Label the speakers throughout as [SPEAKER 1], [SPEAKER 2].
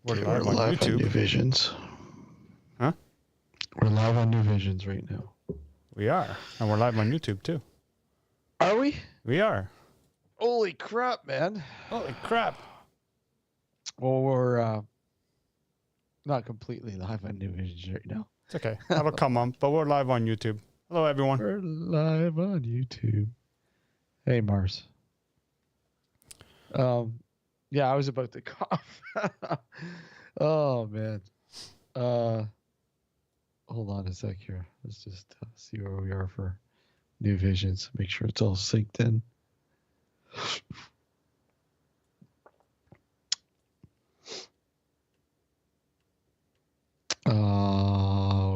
[SPEAKER 1] We're
[SPEAKER 2] Okay,
[SPEAKER 1] live
[SPEAKER 2] we're
[SPEAKER 1] on
[SPEAKER 2] live on
[SPEAKER 1] YouTube.
[SPEAKER 2] New Visions.
[SPEAKER 1] Huh?
[SPEAKER 2] We're live on New Visions right now.
[SPEAKER 1] We are. And we're live on YouTube too.
[SPEAKER 2] Are we?
[SPEAKER 1] We are.
[SPEAKER 2] Holy crap, man.
[SPEAKER 1] Holy crap.
[SPEAKER 2] Well, we're not completely live on New Visions right now.
[SPEAKER 1] It's okay. That'll come on, but we're live on YouTube. Hello, everyone.
[SPEAKER 2] We're live on YouTube. Hey, Mars. Yeah, I was about to cough. Oh, man. Hold on a sec here. Let's just see where we are for New Visions. Make sure it's all synced in.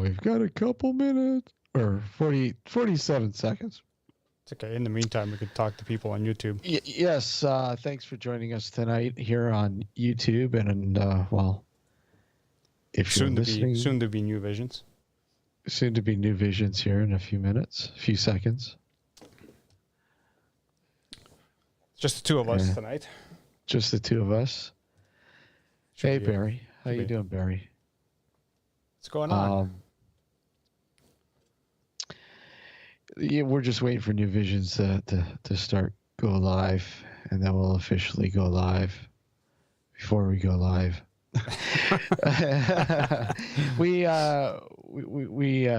[SPEAKER 2] We've got a couple minutes or 47 seconds.
[SPEAKER 1] It's okay. In the meantime, we could talk to people on YouTube.
[SPEAKER 2] Yes. Thanks for joining us tonight here on YouTube and well, if you're listening,
[SPEAKER 1] soon to be New Visions.
[SPEAKER 2] Soon to be New Visions here in a few minutes, a few seconds.
[SPEAKER 1] Just the two of us tonight.
[SPEAKER 2] Just the two of us. Hey, Barry. How you doing, Barry?
[SPEAKER 1] What's going on?
[SPEAKER 2] Yeah, we're just waiting for New Visions to start go live, and then we'll officially go live. Before we go live, we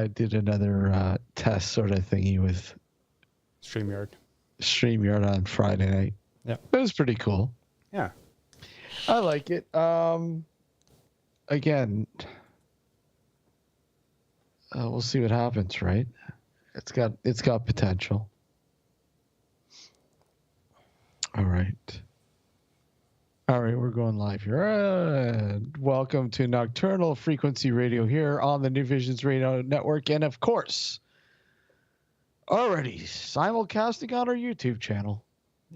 [SPEAKER 2] did another test sort of thingy with StreamYard on Friday night.
[SPEAKER 1] Yeah,
[SPEAKER 2] it was pretty cool.
[SPEAKER 1] Yeah,
[SPEAKER 2] I like it. Again, we'll see what happens, right? It's got potential. All right, we're going live here. Welcome to Nocturnal Frequency Radio here on the New Visions Radio Network, and of course, already simulcasting on our YouTube channel.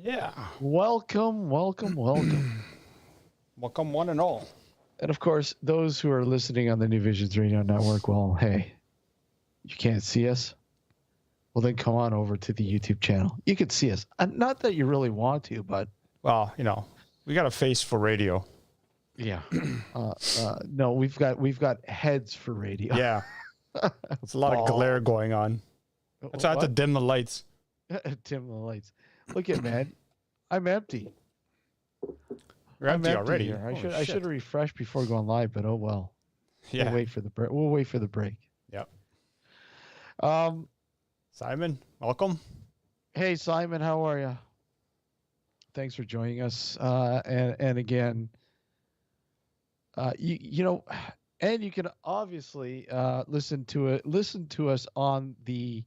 [SPEAKER 1] Yeah.
[SPEAKER 2] Welcome.
[SPEAKER 1] Welcome one and all.
[SPEAKER 2] And of course, those who are listening on the New Visions Radio Network, well, hey, you can't see us? Well, then come on over to the YouTube channel. You can see us. Not that you really want to, but...
[SPEAKER 1] Well, we got a face for radio.
[SPEAKER 2] Yeah. No, we've got heads for radio.
[SPEAKER 1] Yeah. It's a lot of glare going on. That's why I have to dim the lights.
[SPEAKER 2] Dim the lights. Look at, man. I'm empty.
[SPEAKER 1] You're empty already.
[SPEAKER 2] Here. I should have refreshed before going live, but oh well.
[SPEAKER 1] Yeah.
[SPEAKER 2] We'll wait for the break. We'll wait for the break.
[SPEAKER 1] Yep. Simon, welcome.
[SPEAKER 2] Hey, Simon, how are you? Thanks for joining us. And again, you know, and you can obviously listen to us on the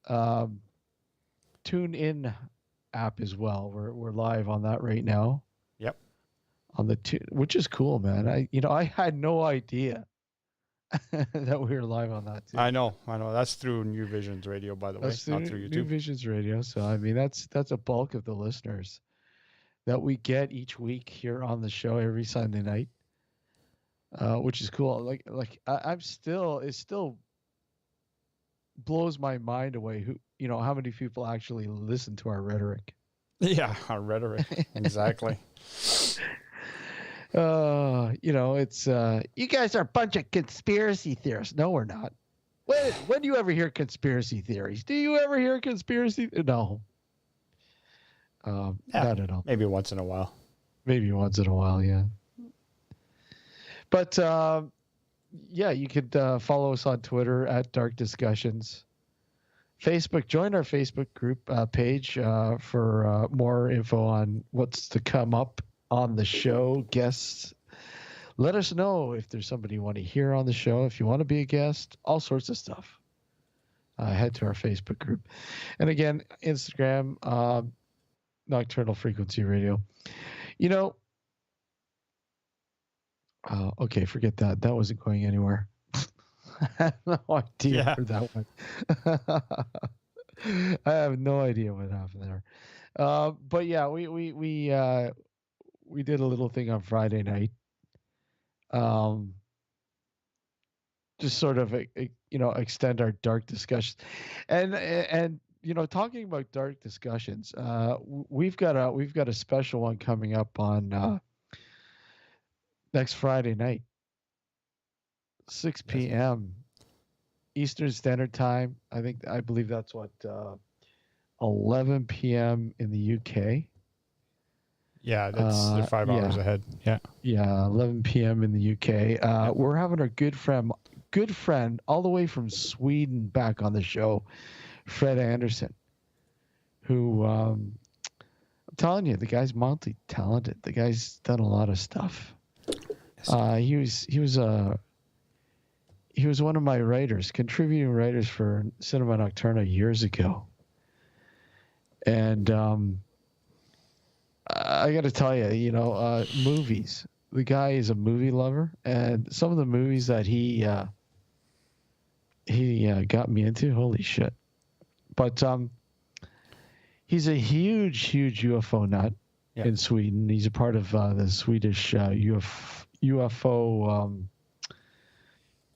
[SPEAKER 2] TuneIn app as well. We're live on that right now.
[SPEAKER 1] Yep.
[SPEAKER 2] On the which is cool, man. I had no idea that we were live on that too.
[SPEAKER 1] I know. That's through New Visions Radio, by the way, not through YouTube.
[SPEAKER 2] New Visions Radio. So I mean, that's a bulk of the listeners that we get each week here on the show every Sunday night, which is cool. It still blows my mind away how many people actually listen to our rhetoric.
[SPEAKER 1] Yeah, our rhetoric. Exactly.
[SPEAKER 2] It's you guys are a bunch of conspiracy theorists. No, we're not. When do you ever hear conspiracy theories? Do you ever hear conspiracy? No. Not at all.
[SPEAKER 1] Maybe once in a while.
[SPEAKER 2] Yeah. But yeah, you could follow us on Twitter at Dark Discussions. Facebook, join our Facebook group page for more info on what's to come up on the show, guests. Let us know if there's somebody you want to hear on the show, if you want to be a guest, all sorts of stuff. Head to our Facebook group. And again, Instagram, Nocturnal Frequency Radio. Okay, forget that. That wasn't going anywhere. I have no idea for that one. I have no idea what happened there. But yeah, we did a little thing on Friday night. Just sort of extend our dark discussions, and talking about dark discussions. We've got a special one coming up on Next Friday night, 6 p.m. Eastern Standard Time. I believe that's what 11 p.m. in the UK.
[SPEAKER 1] Yeah, they're 5 hours ahead. Yeah.
[SPEAKER 2] Yeah, 11 p.m. in the UK. We're having our good friend all the way from Sweden back on the show, Fred Anderson, who I'm telling you, the guy's multi-talented. The guy's done a lot of stuff. He was one of my writers, contributing writers for Cinema Nocturnal years ago. And I got to tell you, movies. The guy is a movie lover, and some of the movies that he got me into, holy shit. But he's a huge UFO nut in Sweden. He's a part of the Swedish UFO.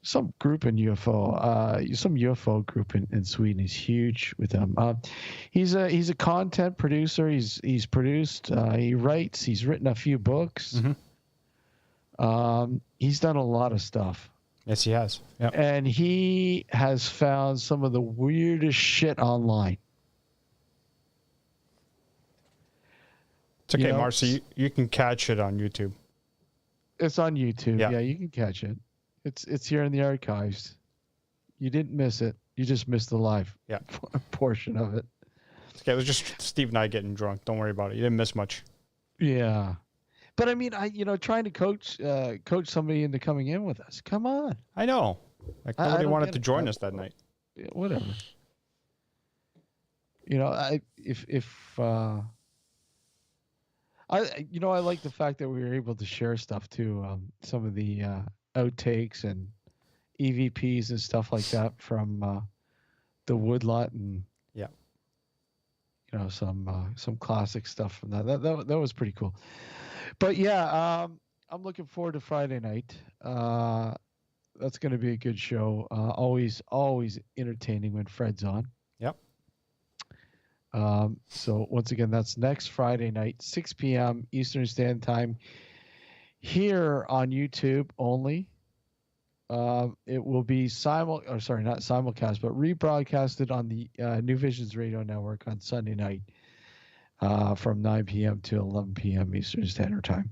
[SPEAKER 2] Some group in UFO, some UFO group in Sweden. He's huge with them. He's a content producer. He's produced. He writes. He's written a few books.
[SPEAKER 1] Mm-hmm.
[SPEAKER 2] He's done a lot of stuff.
[SPEAKER 1] Yes, he has. Yep.
[SPEAKER 2] And he has found some of the weirdest shit online.
[SPEAKER 1] It's okay, Marcy. You can catch it on YouTube.
[SPEAKER 2] It's on YouTube. Yeah, you can catch it. It's here in the archives. You didn't miss it. You just missed the live portion of it.
[SPEAKER 1] Okay, it was just Steve and I getting drunk. Don't worry about it. You didn't miss much.
[SPEAKER 2] Yeah. But I mean, trying to coach somebody into coming in with us. Come on.
[SPEAKER 1] I know. Like nobody wanted to join us that night.
[SPEAKER 2] Whatever. I like the fact that we were able to share stuff too. Some of the outtakes and EVPs and stuff like that from the Woodlot, and some classic stuff from that. That was pretty cool. But I'm looking forward to Friday night. That's going to be a good show. Always entertaining when Fred's on.
[SPEAKER 1] Yep.
[SPEAKER 2] So once again, that's next Friday night, 6 p.m. Eastern Standard Time, here on YouTube only. It will be not simulcast, but rebroadcasted on the New Visions Radio Network on Sunday night from 9 p.m. to 11 p.m. Eastern Standard Time.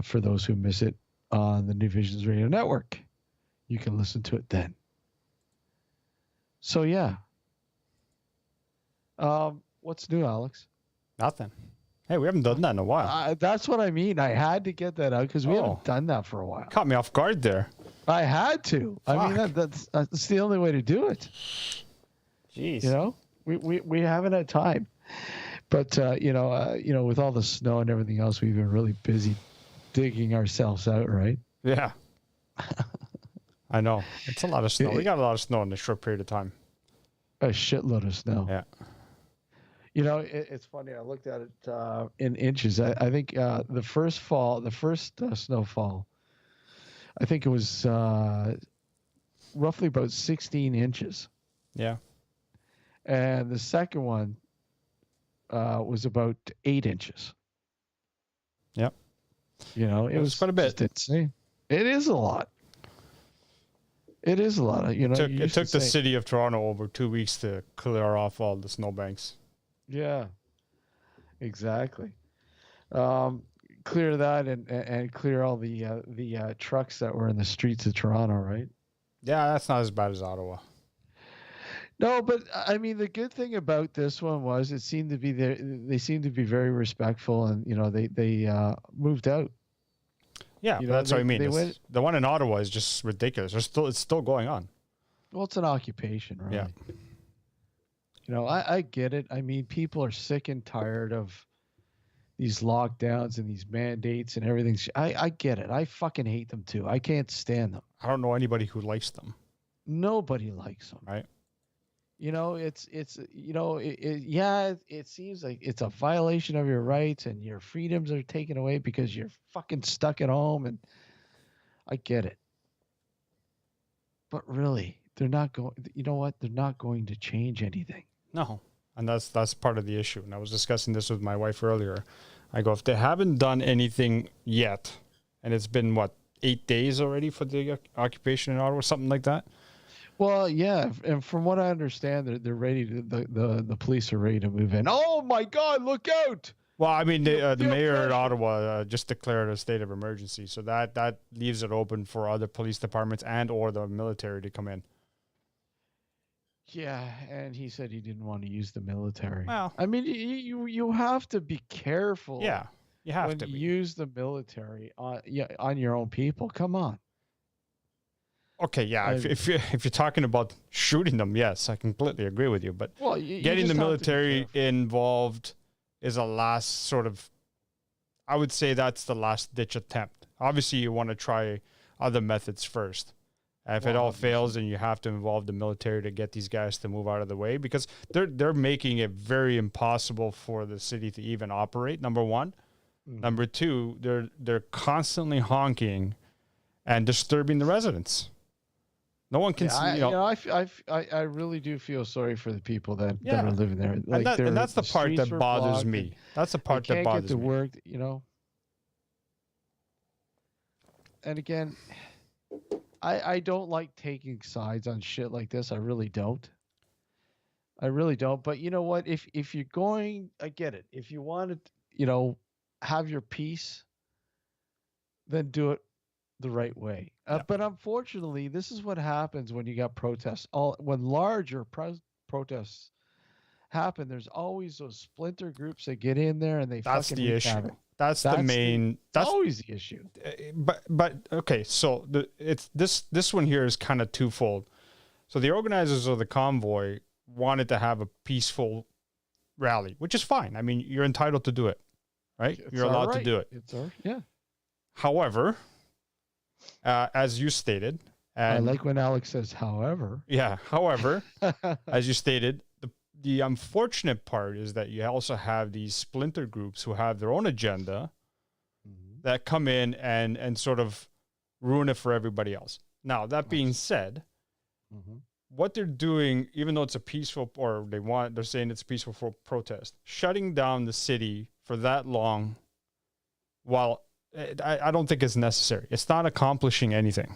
[SPEAKER 2] For those who miss it on the New Visions Radio Network, you can listen to it then. So what's new, Alex?
[SPEAKER 1] Nothing. Hey, we haven't done that in a while.
[SPEAKER 2] That's what I mean. I had to get that out because we haven't done that for a while.
[SPEAKER 1] Caught me off guard there.
[SPEAKER 2] I had to.
[SPEAKER 1] Fuck.
[SPEAKER 2] I mean, that's the only way to do it.
[SPEAKER 1] Jeez.
[SPEAKER 2] We haven't had time, but with all the snow and everything else, we've been really busy digging ourselves out, right?
[SPEAKER 1] Yeah. I know. It's a lot of snow. We got a lot of snow in a short period of time.
[SPEAKER 2] A shitload of snow.
[SPEAKER 1] Yeah.
[SPEAKER 2] It's funny. I looked at it in inches. I think the first snowfall, I think it was roughly about 16 inches.
[SPEAKER 1] Yeah.
[SPEAKER 2] And the second one was about 8 inches.
[SPEAKER 1] Yep.
[SPEAKER 2] It was
[SPEAKER 1] quite a bit.
[SPEAKER 2] Insane. It is a lot. It is a lot.
[SPEAKER 1] It took the city of Toronto over 2 weeks to clear off all the snowbanks.
[SPEAKER 2] Yeah, exactly. Clear that and clear all the trucks that were in the streets of Toronto, right?
[SPEAKER 1] Yeah, that's not as bad as Ottawa.
[SPEAKER 2] No, but I mean, the good thing about this one was they seemed to be very respectful, and they moved out.
[SPEAKER 1] Yeah, that's what I mean. The one in Ottawa is just ridiculous. It's still going on.
[SPEAKER 2] Well, it's an occupation, right?
[SPEAKER 1] Yeah.
[SPEAKER 2] I get it. I mean, people are sick and tired of these lockdowns and these mandates and everything. I get it. I fucking hate them too. I can't stand them.
[SPEAKER 1] I don't know anybody who likes them.
[SPEAKER 2] Nobody likes them.
[SPEAKER 1] Right.
[SPEAKER 2] It seems like it's a violation of your rights and your freedoms are taken away because you're fucking stuck at home, and I get it. But really, they're not going. You know what? They're not going to change anything.
[SPEAKER 1] No, and that's part of the issue. And I was discussing this with my wife earlier. I go, if they haven't done anything yet, and it's been what 8 days already for the occupation in Ottawa, something like that.
[SPEAKER 2] Well, yeah, and from what I understand, they're ready to the police are ready to move in. Oh my God, look out!
[SPEAKER 1] Well, I mean, the mayor of Ottawa just declared a state of emergency, so that leaves it open for other police departments and or the military to come in.
[SPEAKER 2] Yeah, and he said he didn't want to use the military.
[SPEAKER 1] Well,
[SPEAKER 2] I mean, you have to be careful.
[SPEAKER 1] Yeah, you have
[SPEAKER 2] when
[SPEAKER 1] to
[SPEAKER 2] you use the military on your own people. Come on.
[SPEAKER 1] Okay, yeah. If you're talking about shooting them, yes, I completely agree with you. But getting the military involved is a last sort of, I would say that's the last ditch attempt. Obviously, you want to try other methods first. If it all fails, then you have to involve the military to get these guys to move out of the way, because they're making it very impossible for the city to even operate. Number one. Number two, they're constantly honking and disturbing the residents. No one can see.
[SPEAKER 2] I really do feel sorry for the people that are living there. Like,
[SPEAKER 1] and that's the part that bothers me. That's the part that bothers me.
[SPEAKER 2] They can't get to work, you know. And again, I don't like taking sides on shit like this. I really don't. But you know what? If you're going, I get it. If you want to, you know, have your peace, then do it the right way. But unfortunately, this is what happens when you got protests. When larger protests happen, there's always those splinter groups that get in there and they
[SPEAKER 1] that's
[SPEAKER 2] fucking
[SPEAKER 1] the issue.
[SPEAKER 2] havoc.
[SPEAKER 1] That's the main. That's
[SPEAKER 2] always the issue.
[SPEAKER 1] But okay, so it's this one here is kind of twofold. So the organizers of the convoy wanted to have a peaceful rally, which is fine. I mean, you're entitled to do it, right? You're allowed to do it.
[SPEAKER 2] Yeah.
[SPEAKER 1] However, as you stated, and
[SPEAKER 2] I like when Alex says, however.
[SPEAKER 1] Yeah, however, as you stated, the unfortunate part is that you also have these splinter groups who have their own agenda that come in and sort of ruin it for everybody else. Now, that being said, what they're doing, even though it's a peaceful, or they're saying it's a peaceful protest, shutting down the city for that long, while I don't think it's necessary. It's not accomplishing anything.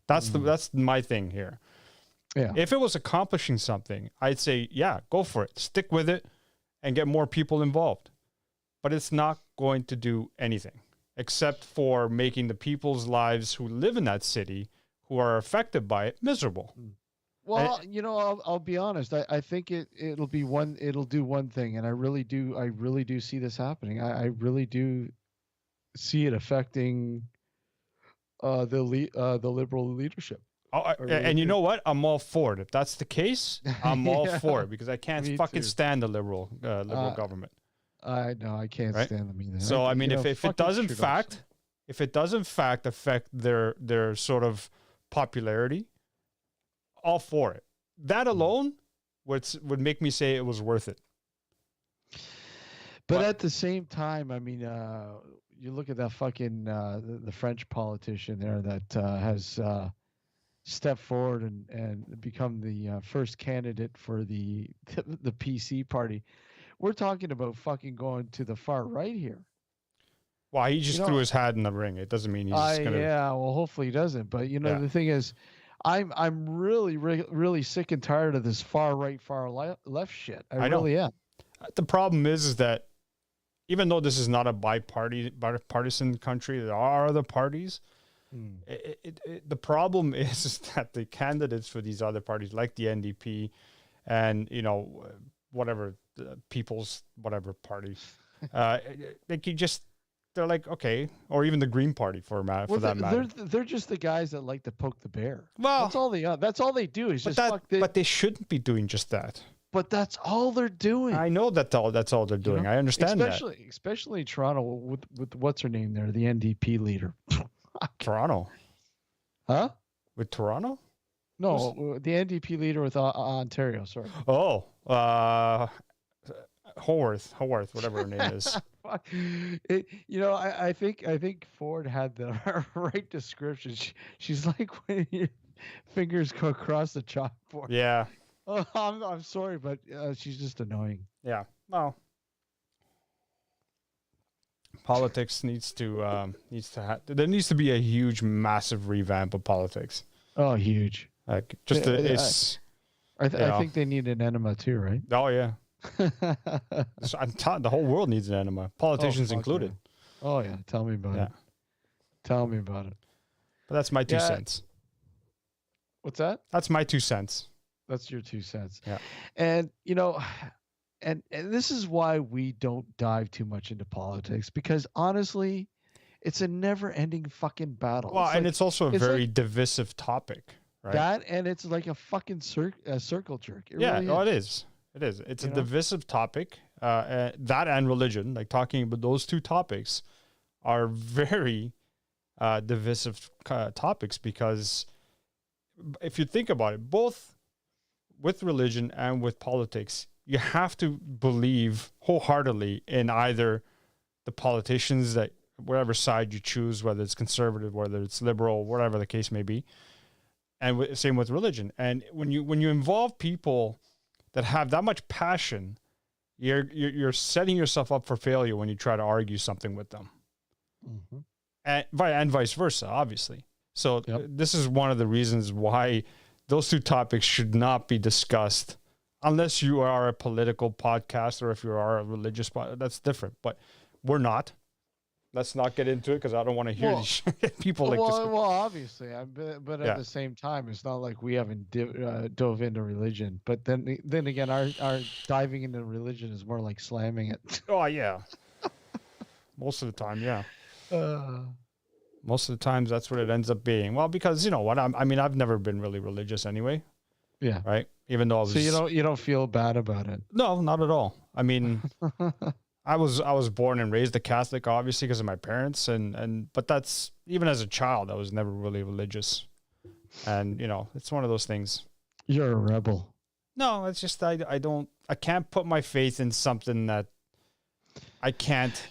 [SPEAKER 1] That's my thing here.
[SPEAKER 2] Yeah.
[SPEAKER 1] If it was accomplishing something, I'd say, yeah, go for it. Stick with it and get more people involved. But it's not going to do anything except for making the people's lives who live in that city, who are affected by it, miserable.
[SPEAKER 2] Well, you know, I'll be honest. I think it'll do one thing, and I really do see this happening. I really do see it affecting the liberal leadership.
[SPEAKER 1] And you know what? I'm all for it. If that's the case, I'm all for it, because I can't fucking stand the liberal government.
[SPEAKER 2] I know, I can't stand them either.
[SPEAKER 1] So I mean, if it does in fact affect their sort of popularity, all for it. That alone would make me say it was worth it.
[SPEAKER 2] But at the same time, I mean, you look at that fucking the French politician there that has stepped forward and become the first candidate for the PC party. We're talking about fucking going to the far right here.
[SPEAKER 1] Well, he just threw his hat in the ring. It doesn't mean he's just gonna.
[SPEAKER 2] Yeah, well, hopefully he doesn't. But the thing is, I'm really sick and tired of this far right, far left shit. I really am.
[SPEAKER 1] The problem is that even though this is not a bipartisan country, there are other parties. The problem is that the candidates for these other parties, like the NDP and whatever the People's whatever party, they're like, okay, or even the Green Party for that matter.
[SPEAKER 2] They're just the guys that like to poke the bear.
[SPEAKER 1] Well,
[SPEAKER 2] that's all they do is
[SPEAKER 1] but they shouldn't be doing just that.
[SPEAKER 2] But that's all they're doing.
[SPEAKER 1] I know that's all they're doing. I understand
[SPEAKER 2] especially Toronto with what's her name there, the NDP leader.
[SPEAKER 1] Toronto.
[SPEAKER 2] Huh?
[SPEAKER 1] With Toronto?
[SPEAKER 2] No, the NDP leader with Ontario, sorry.
[SPEAKER 1] Oh, Haworth, whatever her name is.
[SPEAKER 2] I think Ford had the right description. She's like when your fingers go across the chalkboard.
[SPEAKER 1] Yeah.
[SPEAKER 2] Oh, I'm sorry, but she's just annoying.
[SPEAKER 1] Yeah. Well, Politics needs to there needs to be a huge, massive revamp of politics.
[SPEAKER 2] Oh, huge!
[SPEAKER 1] Like just
[SPEAKER 2] I think they need an enema too, right?
[SPEAKER 1] Oh yeah. The whole world needs an enema, politicians included.
[SPEAKER 2] Yeah. Oh yeah, tell me about it. Tell me about it.
[SPEAKER 1] But that's my 2 cents.
[SPEAKER 2] What's that?
[SPEAKER 1] That's my 2 cents.
[SPEAKER 2] That's your 2 cents.
[SPEAKER 1] Yeah.
[SPEAKER 2] And and this is why we don't dive too much into politics, because honestly, it's a never-ending fucking battle.
[SPEAKER 1] Well, it's also a very divisive topic, right?
[SPEAKER 2] That, and it's like a fucking circle jerk.
[SPEAKER 1] It is. It is. It's a divisive topic. That and religion, like talking about those two topics, are very divisive topics, because if you think about it, both with religion and with politics, you have to believe wholeheartedly in either the politicians, that whatever side you choose, whether it's conservative, whether it's liberal, whatever the case may be, and same with religion. And when you involve people that have that much passion, you're setting yourself up for failure when you try to argue something with them, and vice versa, obviously. So this is one of the reasons why those two topics should not be discussed, unless you are a political podcast or if you are a religious podcast. That's different, but we're not. Let's not get into it, because I don't want to hear these people like this.
[SPEAKER 2] Well, obviously, but at the same time, it's not like we haven't dove into religion. But then again, our diving into religion is more like slamming it.
[SPEAKER 1] Oh yeah, most of the time, yeah. Most of the times, that's what it ends up being. Well, because you know what? I've never been really religious anyway.
[SPEAKER 2] Yeah.
[SPEAKER 1] Right. Even though I was.
[SPEAKER 2] So you don't feel bad about it?
[SPEAKER 1] No, not at all. I mean. I was born and raised a Catholic, obviously, because of my parents, but that's, even as a child, I was never really religious, and it's one of those things.
[SPEAKER 2] You're a rebel.
[SPEAKER 1] No, it's just I can't put my faith in something that I can't,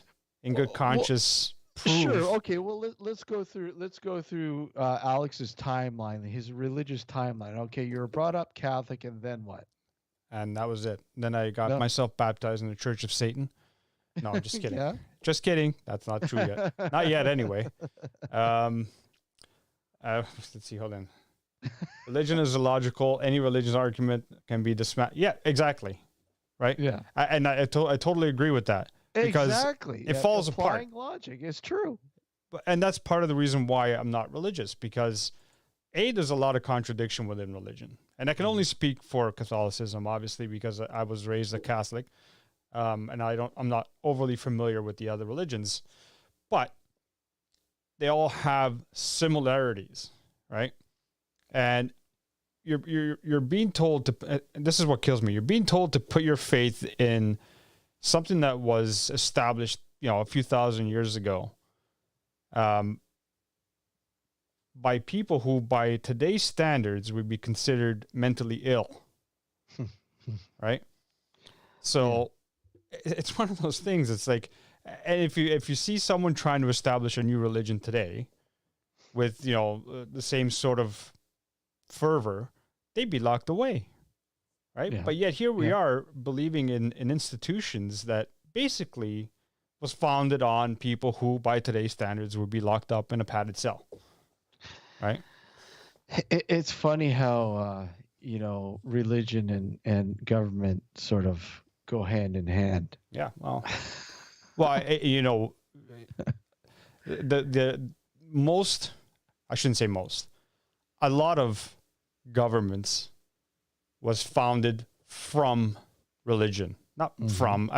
[SPEAKER 1] in good conscience, prove.
[SPEAKER 2] Sure. Okay. Well, let's go through Alex's timeline, his religious timeline. Okay, you were brought up Catholic, and then what?
[SPEAKER 1] And that was it. Then I got myself baptized in the Church of Satan. No, I'm just kidding. Just kidding. That's not true yet. Not yet, anyway. Let's see. Hold on. Religion is illogical. Any religious argument can be dismantled. Yeah, exactly. Right?
[SPEAKER 2] Yeah.
[SPEAKER 1] I totally agree with that. Because
[SPEAKER 2] exactly.
[SPEAKER 1] It falls
[SPEAKER 2] Applying
[SPEAKER 1] apart.
[SPEAKER 2] Logic is true.
[SPEAKER 1] And that's part of the reason why I'm not religious, because there's a lot of contradiction within religion. And I can only speak for Catholicism, obviously, because I was raised a Catholic. And I'm not overly familiar with the other religions, but they all have similarities, right? And you're being told to, and this is what kills me. You're being told to put your faith in something that was established, a few thousand years ago, by people who, by today's standards, would be considered mentally ill, right? So. It's one of those things. It's like, and if you see someone trying to establish a new religion today with, the same sort of fervor, they'd be locked away, right? Yeah. But yet here we are believing in institutions that basically was founded on people who, by today's standards, would be locked up in a padded cell, right?
[SPEAKER 2] It's funny how, religion and government sort of go hand in hand.
[SPEAKER 1] Yeah. Well, the most, I shouldn't say most, a lot of governments was founded from religion, not from,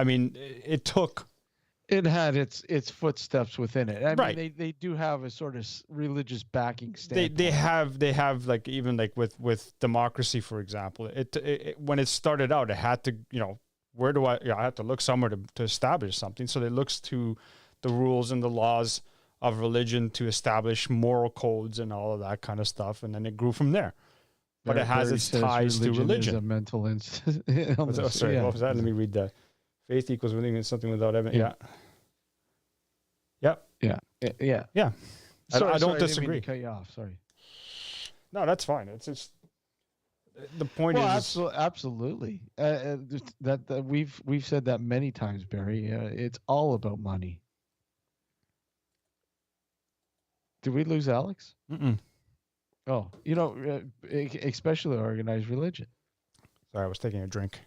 [SPEAKER 1] it
[SPEAKER 2] had its footsteps within it. I mean, they do have a sort of religious backing standpoint.
[SPEAKER 1] They have like, even like with democracy, for example, it when it started out, it had to, where do I have to look somewhere to establish something. So it looks to the rules and the laws of religion to establish moral codes and all of that kind of stuff. And then it grew from there. But it has its ties to religion.
[SPEAKER 2] Is a mental
[SPEAKER 1] sorry, what was that? Let me read that. Faith equals believing in something without evidence. Yeah.
[SPEAKER 2] Sorry,
[SPEAKER 1] I don't disagree.
[SPEAKER 2] I didn't mean to cut you off. Sorry.
[SPEAKER 1] No, that's fine. It's just the point is
[SPEAKER 2] absolutely that we've said that many times, Barry. It's all about money. Did we lose Alex?
[SPEAKER 1] Mm-mm.
[SPEAKER 2] Oh, especially organized religion.
[SPEAKER 1] Sorry, I was taking a drink.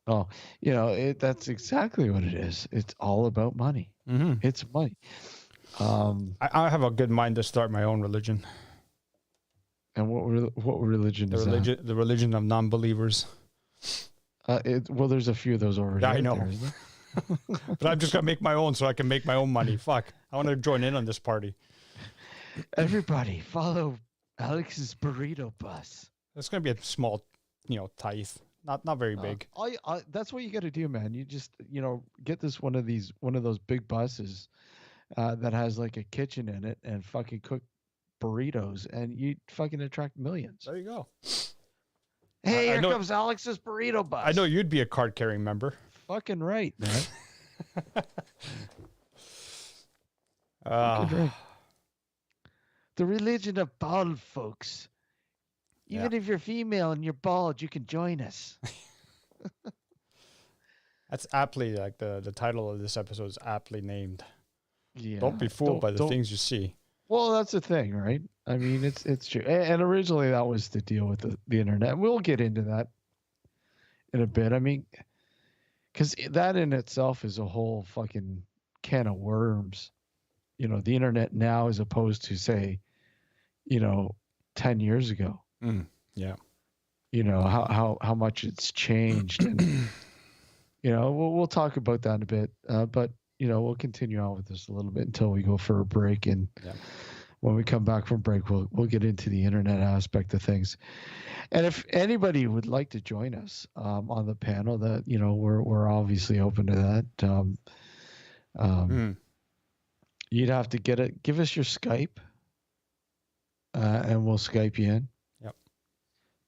[SPEAKER 2] Oh, that's exactly what it is. It's all about money.
[SPEAKER 1] Mm-hmm.
[SPEAKER 2] It's money.
[SPEAKER 1] I have a good mind to start my own religion.
[SPEAKER 2] And what religion is that?
[SPEAKER 1] The religion of non-believers.
[SPEAKER 2] Well, there's a few of those already.
[SPEAKER 1] I know.
[SPEAKER 2] There, isn't there?
[SPEAKER 1] But I'm just gonna make my own so I can make my own money. Fuck, I want to join in on this party.
[SPEAKER 2] Everybody, follow Alex's burrito bus.
[SPEAKER 1] It's gonna be a small, tithe, not very big.
[SPEAKER 2] That's what you got to do, man. You just get one of those big buses that has like a kitchen in it and fucking cook burritos, and you fucking attract millions.
[SPEAKER 1] There you go.
[SPEAKER 2] Hey, here comes Alex's burrito bus.
[SPEAKER 1] I know you'd be a card-carrying member.
[SPEAKER 2] Fucking right, man. Right. The religion of bald folks. Even if you're female and you're bald, you can join us.
[SPEAKER 1] That's aptly, like the title of this episode is aptly named.
[SPEAKER 2] Yeah.
[SPEAKER 1] Don't be fooled by the things you see.
[SPEAKER 2] Well, that's the thing, right? I mean, it's true. And originally that was to deal with the internet. We'll get into that in a bit. I mean, because that in itself is a whole fucking can of worms. The internet now as opposed to, say, 10 years ago.
[SPEAKER 1] Yeah.
[SPEAKER 2] How much it's changed. And, we'll talk about that in a bit. But, we'll continue on with this a little bit until we go for a break. And when we come back from break, we'll get into the internet aspect of things. And if anybody would like to join us on the panel, that we're obviously open to that. You'd have to give us your Skype, and we'll Skype you in.
[SPEAKER 1] Yep.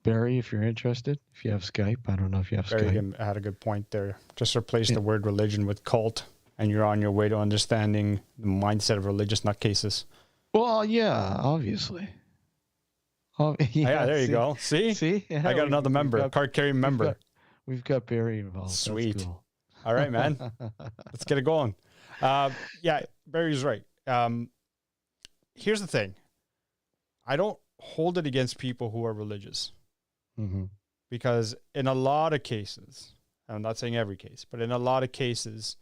[SPEAKER 2] Barry, if you're interested, if you have Skype, I don't know if you have Skype.
[SPEAKER 1] Barry had a good point there. Just replace the word religion with cult, and you're on your way to understanding the mindset of religious nutcases.
[SPEAKER 2] Well, yeah, obviously.
[SPEAKER 1] There you go. See?
[SPEAKER 2] Yeah,
[SPEAKER 1] I got another member, card-carrying member.
[SPEAKER 2] We've got Barry involved.
[SPEAKER 1] Sweet.
[SPEAKER 2] That's cool.
[SPEAKER 1] All right, man. Let's get it going. Barry's right. Here's the thing. I don't hold it against people who are religious.
[SPEAKER 2] Mm-hmm.
[SPEAKER 1] Because in a lot of cases, I'm not saying every case, but in a lot of cases,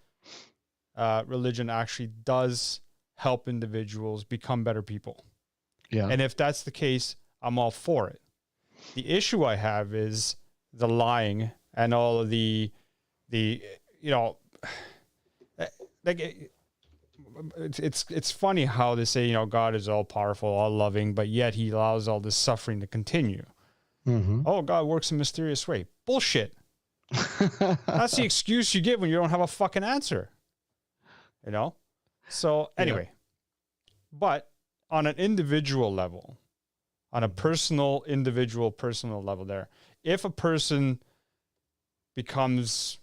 [SPEAKER 1] religion actually does help individuals become better people.
[SPEAKER 2] Yeah.
[SPEAKER 1] And if that's the case, I'm all for it. The issue I have is the lying and all of the it's funny how they say, God is all powerful, all loving, but yet he allows all this suffering to continue.
[SPEAKER 2] Mm-hmm.
[SPEAKER 1] Oh, God works in a mysterious way. Bullshit. That's the excuse you give when you don't have a fucking answer. So anyway, but on an individual level, on a personal level there, if a person becomes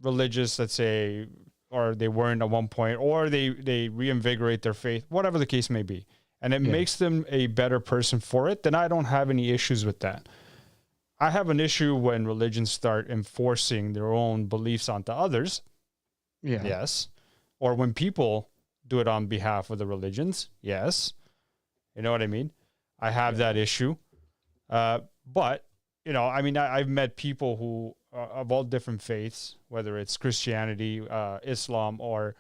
[SPEAKER 1] religious, let's say, or they weren't at one point, or they reinvigorate their faith, whatever the case may be, and it makes them a better person for it, then I don't have any issues with that. I have an issue when religions start enforcing their own beliefs onto others.
[SPEAKER 2] Yeah.
[SPEAKER 1] Yes. Or when people do it on behalf of the religions. Yes. You know what I mean? I have that issue. But, I've met people who of all different faiths, whether it's Christianity, Islam, or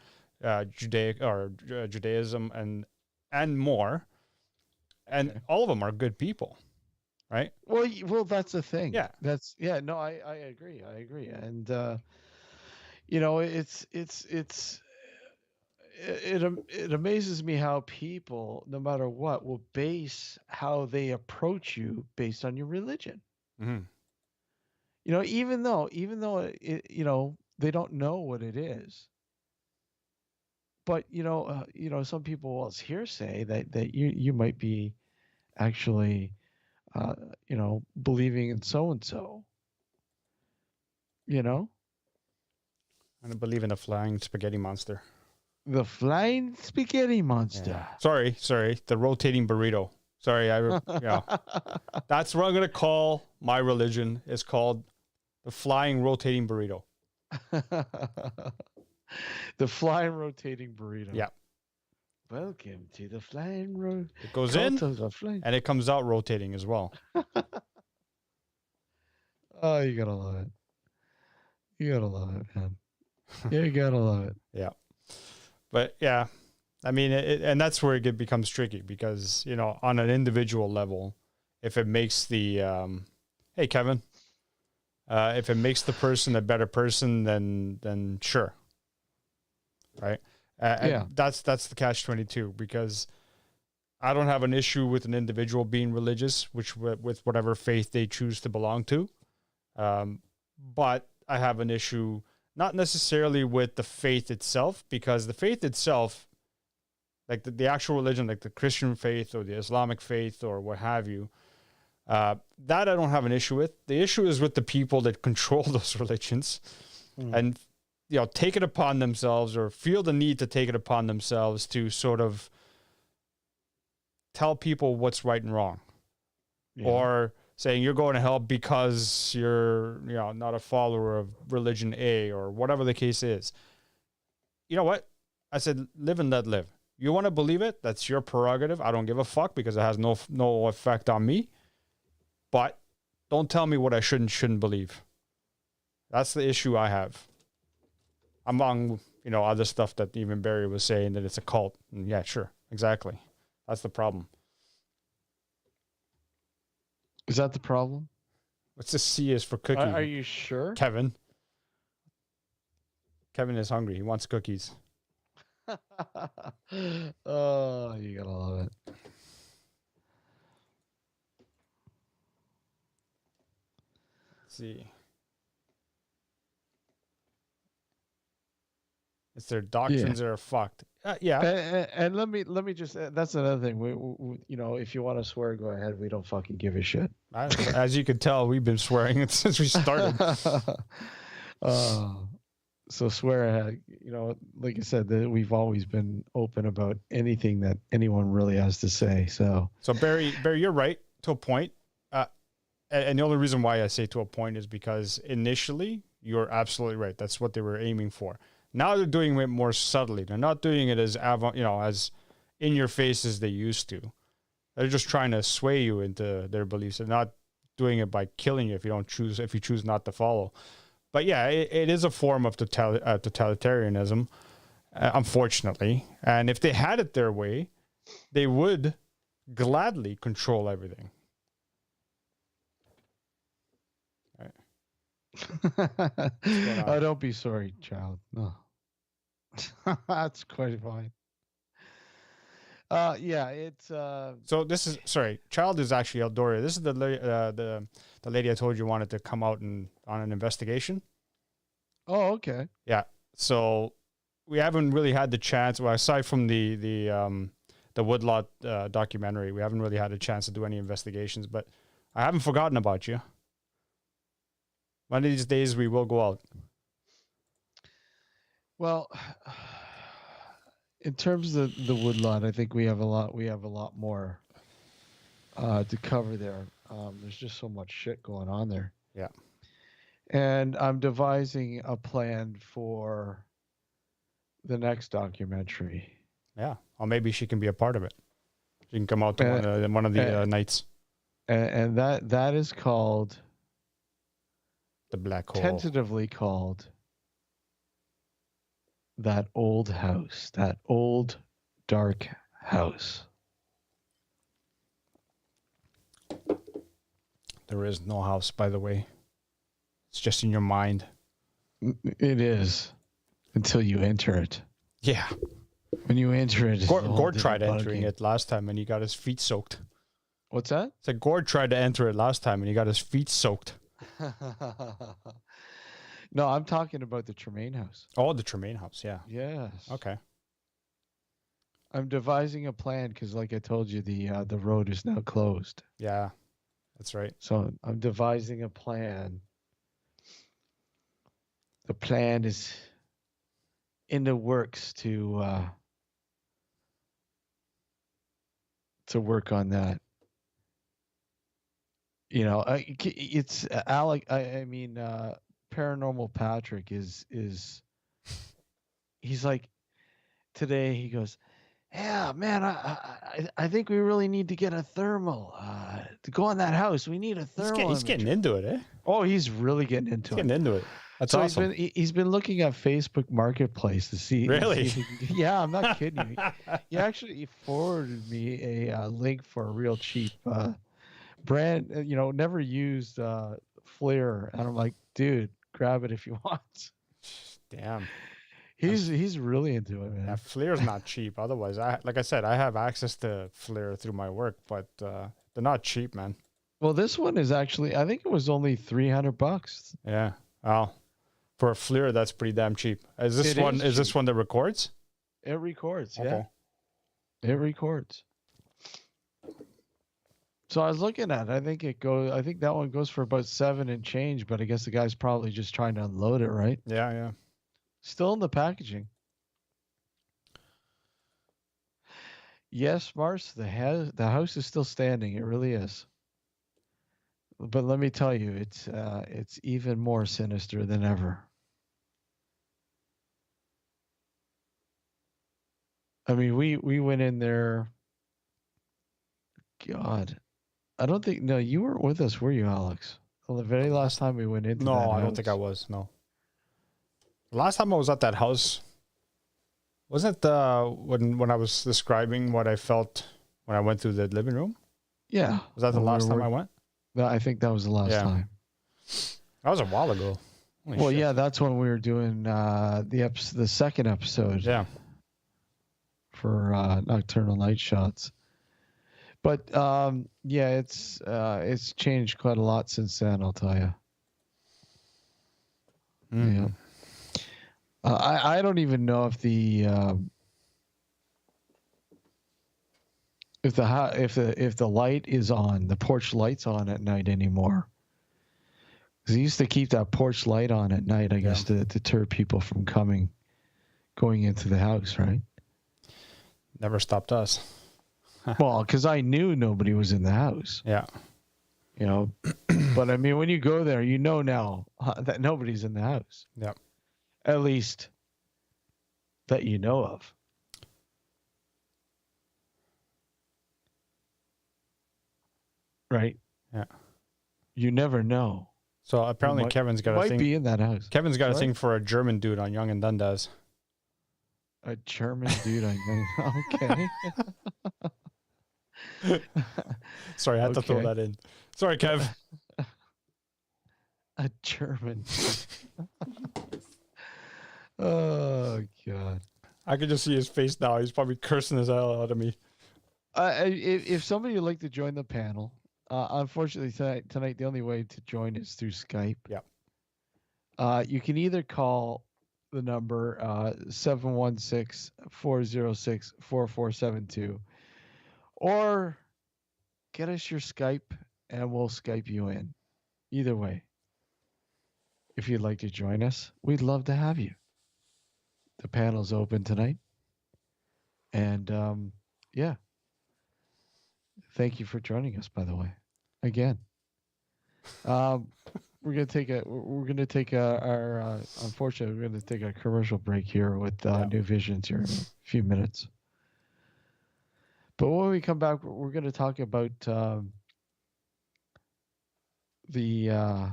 [SPEAKER 1] Judaism and more. And all of them are good people. Right.
[SPEAKER 2] Well, that's the thing.
[SPEAKER 1] Yeah.
[SPEAKER 2] No, I agree. And, it amazes me how people, no matter what, will base how they approach you based on your religion.
[SPEAKER 1] Mm-hmm.
[SPEAKER 2] Even though they don't know what it is. But, some people, well, it's hearsay that you might be actually, believing in so-and-so,
[SPEAKER 1] I don't believe in a flying spaghetti monster.
[SPEAKER 2] The flying spaghetti monster.
[SPEAKER 1] Yeah. Sorry. The rotating burrito. Sorry. That's what I'm going to call my religion. It's called the flying rotating burrito.
[SPEAKER 2] The flying rotating burrito.
[SPEAKER 1] Yeah.
[SPEAKER 2] Welcome to the flying road.
[SPEAKER 1] It goes in and it comes out rotating as well.
[SPEAKER 2] Oh, you gotta love it. You gotta love it, man. You gotta love it.
[SPEAKER 1] Yeah. But yeah, I mean, and that's where it becomes tricky because, you know, on an individual level, if it makes the, hey, Kevin, if it makes the person a better person, then sure. Right. Yeah. That's the catch-22 because I don't have an issue with an individual being religious, with whatever faith they choose to belong to. But I have an issue not necessarily with the faith itself, because the faith itself, like the actual religion, like the Christian faith or the Islamic faith or what have you, that I don't have an issue with. The issue is with the people that control those religions and, you know, take it upon themselves or feel the need to take it upon themselves to sort of tell people what's right and wrong, or saying you're going to hell because you're, you know, not a follower of religion A or whatever the case is. You know what? I said, live and let live. You want to believe it? That's your prerogative. I don't give a fuck because it has no effect on me. But don't tell me what I shouldn't believe. That's the issue I have. Among, you know, other stuff that even Barry was saying that it's a cult. And yeah, sure. Exactly. That's the problem.
[SPEAKER 2] Is that the problem?
[SPEAKER 1] What's the C is for cookie?
[SPEAKER 2] Are you sure?
[SPEAKER 1] Kevin. Kevin is hungry. He wants cookies.
[SPEAKER 2] Oh, you gotta love it.
[SPEAKER 1] Let's see. It's their doctrines that are fucked. Yeah.
[SPEAKER 2] And let me just, that's another thing. We, you know, if you want to swear, go ahead. We don't fucking give a shit.
[SPEAKER 1] As you can tell, we've been swearing since we started.
[SPEAKER 2] So swear ahead. You know, like I said, that we've always been open about anything that anyone really has to say. So
[SPEAKER 1] Barry, you're right to a point. And the only reason why I say to a point is because initially you're absolutely right. That's what they were aiming for. Now they're doing it more subtly. They're not doing it as as in your face as they used to. They're just trying to sway you into their beliefs. They're not doing it by killing you if you choose not to follow. But yeah, it is a form of totalitarianism, unfortunately. And if they had it their way, they would gladly control everything.
[SPEAKER 2] Oh, don't be sorry, child. No. That's quite fine. Yeah, it's
[SPEAKER 1] So this is child is actually Eldoria. This is the lady I told you wanted to come out on an investigation.
[SPEAKER 2] Oh, okay.
[SPEAKER 1] Yeah. So we haven't really had the chance. Well, aside from the Woodlot documentary, we haven't really had a chance to do any investigations. But I haven't forgotten about you. One of these days we will go out.
[SPEAKER 2] Well, in terms of the Woodlot, I think we have a lot more to cover there. There's just so much shit going on there.
[SPEAKER 1] Yeah.
[SPEAKER 2] And I'm devising a plan for the next documentary.
[SPEAKER 1] Yeah. Or maybe she can be a part of it. She can come out to one of the nights.
[SPEAKER 2] And that is called
[SPEAKER 1] The Black Hole.
[SPEAKER 2] Tentatively called That Old House. That Old Dark House.
[SPEAKER 1] There is no house, by the way. It's just in your mind.
[SPEAKER 2] It is. Until you enter it.
[SPEAKER 1] Yeah.
[SPEAKER 2] When you enter it.
[SPEAKER 1] Gord tried entering it last time and he got his feet soaked.
[SPEAKER 2] What's that?
[SPEAKER 1] It's like Gord tried to enter it last time and he got his feet soaked.
[SPEAKER 2] No, I'm talking about the Tremaine house.
[SPEAKER 1] Oh, the Tremaine house, yeah.
[SPEAKER 2] Yes.
[SPEAKER 1] Okay.
[SPEAKER 2] I'm devising a plan because, like I told you, the road is now closed.
[SPEAKER 1] Yeah, that's right.
[SPEAKER 2] So I'm devising a plan. The plan is in the works to work on that. You know, it's Alec. I mean, Paranormal Patrick is. He's like, today he goes, yeah, man, I think we really need to get a thermal to go in that house. We need a thermal.
[SPEAKER 1] He's getting into it, eh?
[SPEAKER 2] Oh, he's really getting into
[SPEAKER 1] it. That's awesome.
[SPEAKER 2] He's been looking at Facebook Marketplace to see.
[SPEAKER 1] Really?
[SPEAKER 2] Yeah, I'm not kidding you. He actually forwarded me a link for a real cheap brand, never used FLIR, and I'm like, dude, grab it if you want.
[SPEAKER 1] Damn.
[SPEAKER 2] He's really into it, man.
[SPEAKER 1] Yeah, FLIR's not cheap. Otherwise, like I said, I have access to FLIR through my work, but they're not cheap, man.
[SPEAKER 2] Well, this one is actually, I think it was only $300.
[SPEAKER 1] Yeah. Well, for a FLIR, that's pretty damn cheap. Is this one that records?
[SPEAKER 2] It records,
[SPEAKER 1] okay.
[SPEAKER 2] Yeah. It records. So I was looking at it. I think that one goes for about $7 and change, but I guess the guy's probably just trying to unload it, right?
[SPEAKER 1] Yeah, yeah.
[SPEAKER 2] Still in the packaging. Yes, Mars, the house is still standing. It really is. But let me tell you, it's even more sinister than ever. I mean, we went in there. God, I don't think. No, you weren't with us, were you, Alex? Well, the very last time we went into.
[SPEAKER 1] No, I don't think I was. No. Last time I was at that house, wasn't it when I was describing what I felt when I went through the living room?
[SPEAKER 2] Yeah.
[SPEAKER 1] Was that the last time I went?
[SPEAKER 2] No, I think that was the last time.
[SPEAKER 1] That was a while ago.
[SPEAKER 2] Holy shit. Yeah, that's when we were doing the second episode.
[SPEAKER 1] Yeah.
[SPEAKER 2] For Nocturnal Night Shots. But yeah, it's changed quite a lot since then, I'll tell you. Yeah. I don't even know if the light is on, the porch light's on at night anymore. Because they used to keep that porch light on at night, I guess, to deter people from going into the house, right?
[SPEAKER 1] Never stopped us.
[SPEAKER 2] Well, because I knew nobody was in the house.
[SPEAKER 1] Yeah.
[SPEAKER 2] But I mean, when you go there, you know now that nobody's in the house.
[SPEAKER 1] Yeah.
[SPEAKER 2] At least that you know of. Right?
[SPEAKER 1] Yeah.
[SPEAKER 2] You never know.
[SPEAKER 1] So apparently Kevin's got a thing.
[SPEAKER 2] Might be in that house.
[SPEAKER 1] Kevin's got a thing for a German dude on Young and Dundas.
[SPEAKER 2] A German dude on Young. Okay.
[SPEAKER 1] Sorry, I had to throw that in. Sorry, Kev.
[SPEAKER 2] A German. Oh, God.
[SPEAKER 1] I can just see his face now. He's probably cursing his hell out of me.
[SPEAKER 2] If somebody would like to join the panel, unfortunately tonight the only way to join is through Skype.
[SPEAKER 1] Yeah.
[SPEAKER 2] You can either call the number 716-406-4472 or get us your Skype and we'll Skype you in. Either way. If you'd like to join us, we'd love to have you. The panel's open tonight. And yeah. Thank you for joining us, by the way. Again. We're gonna take unfortunately we're gonna take a commercial break here with New Visions here in a few minutes. But when we come back, we're gonna talk about the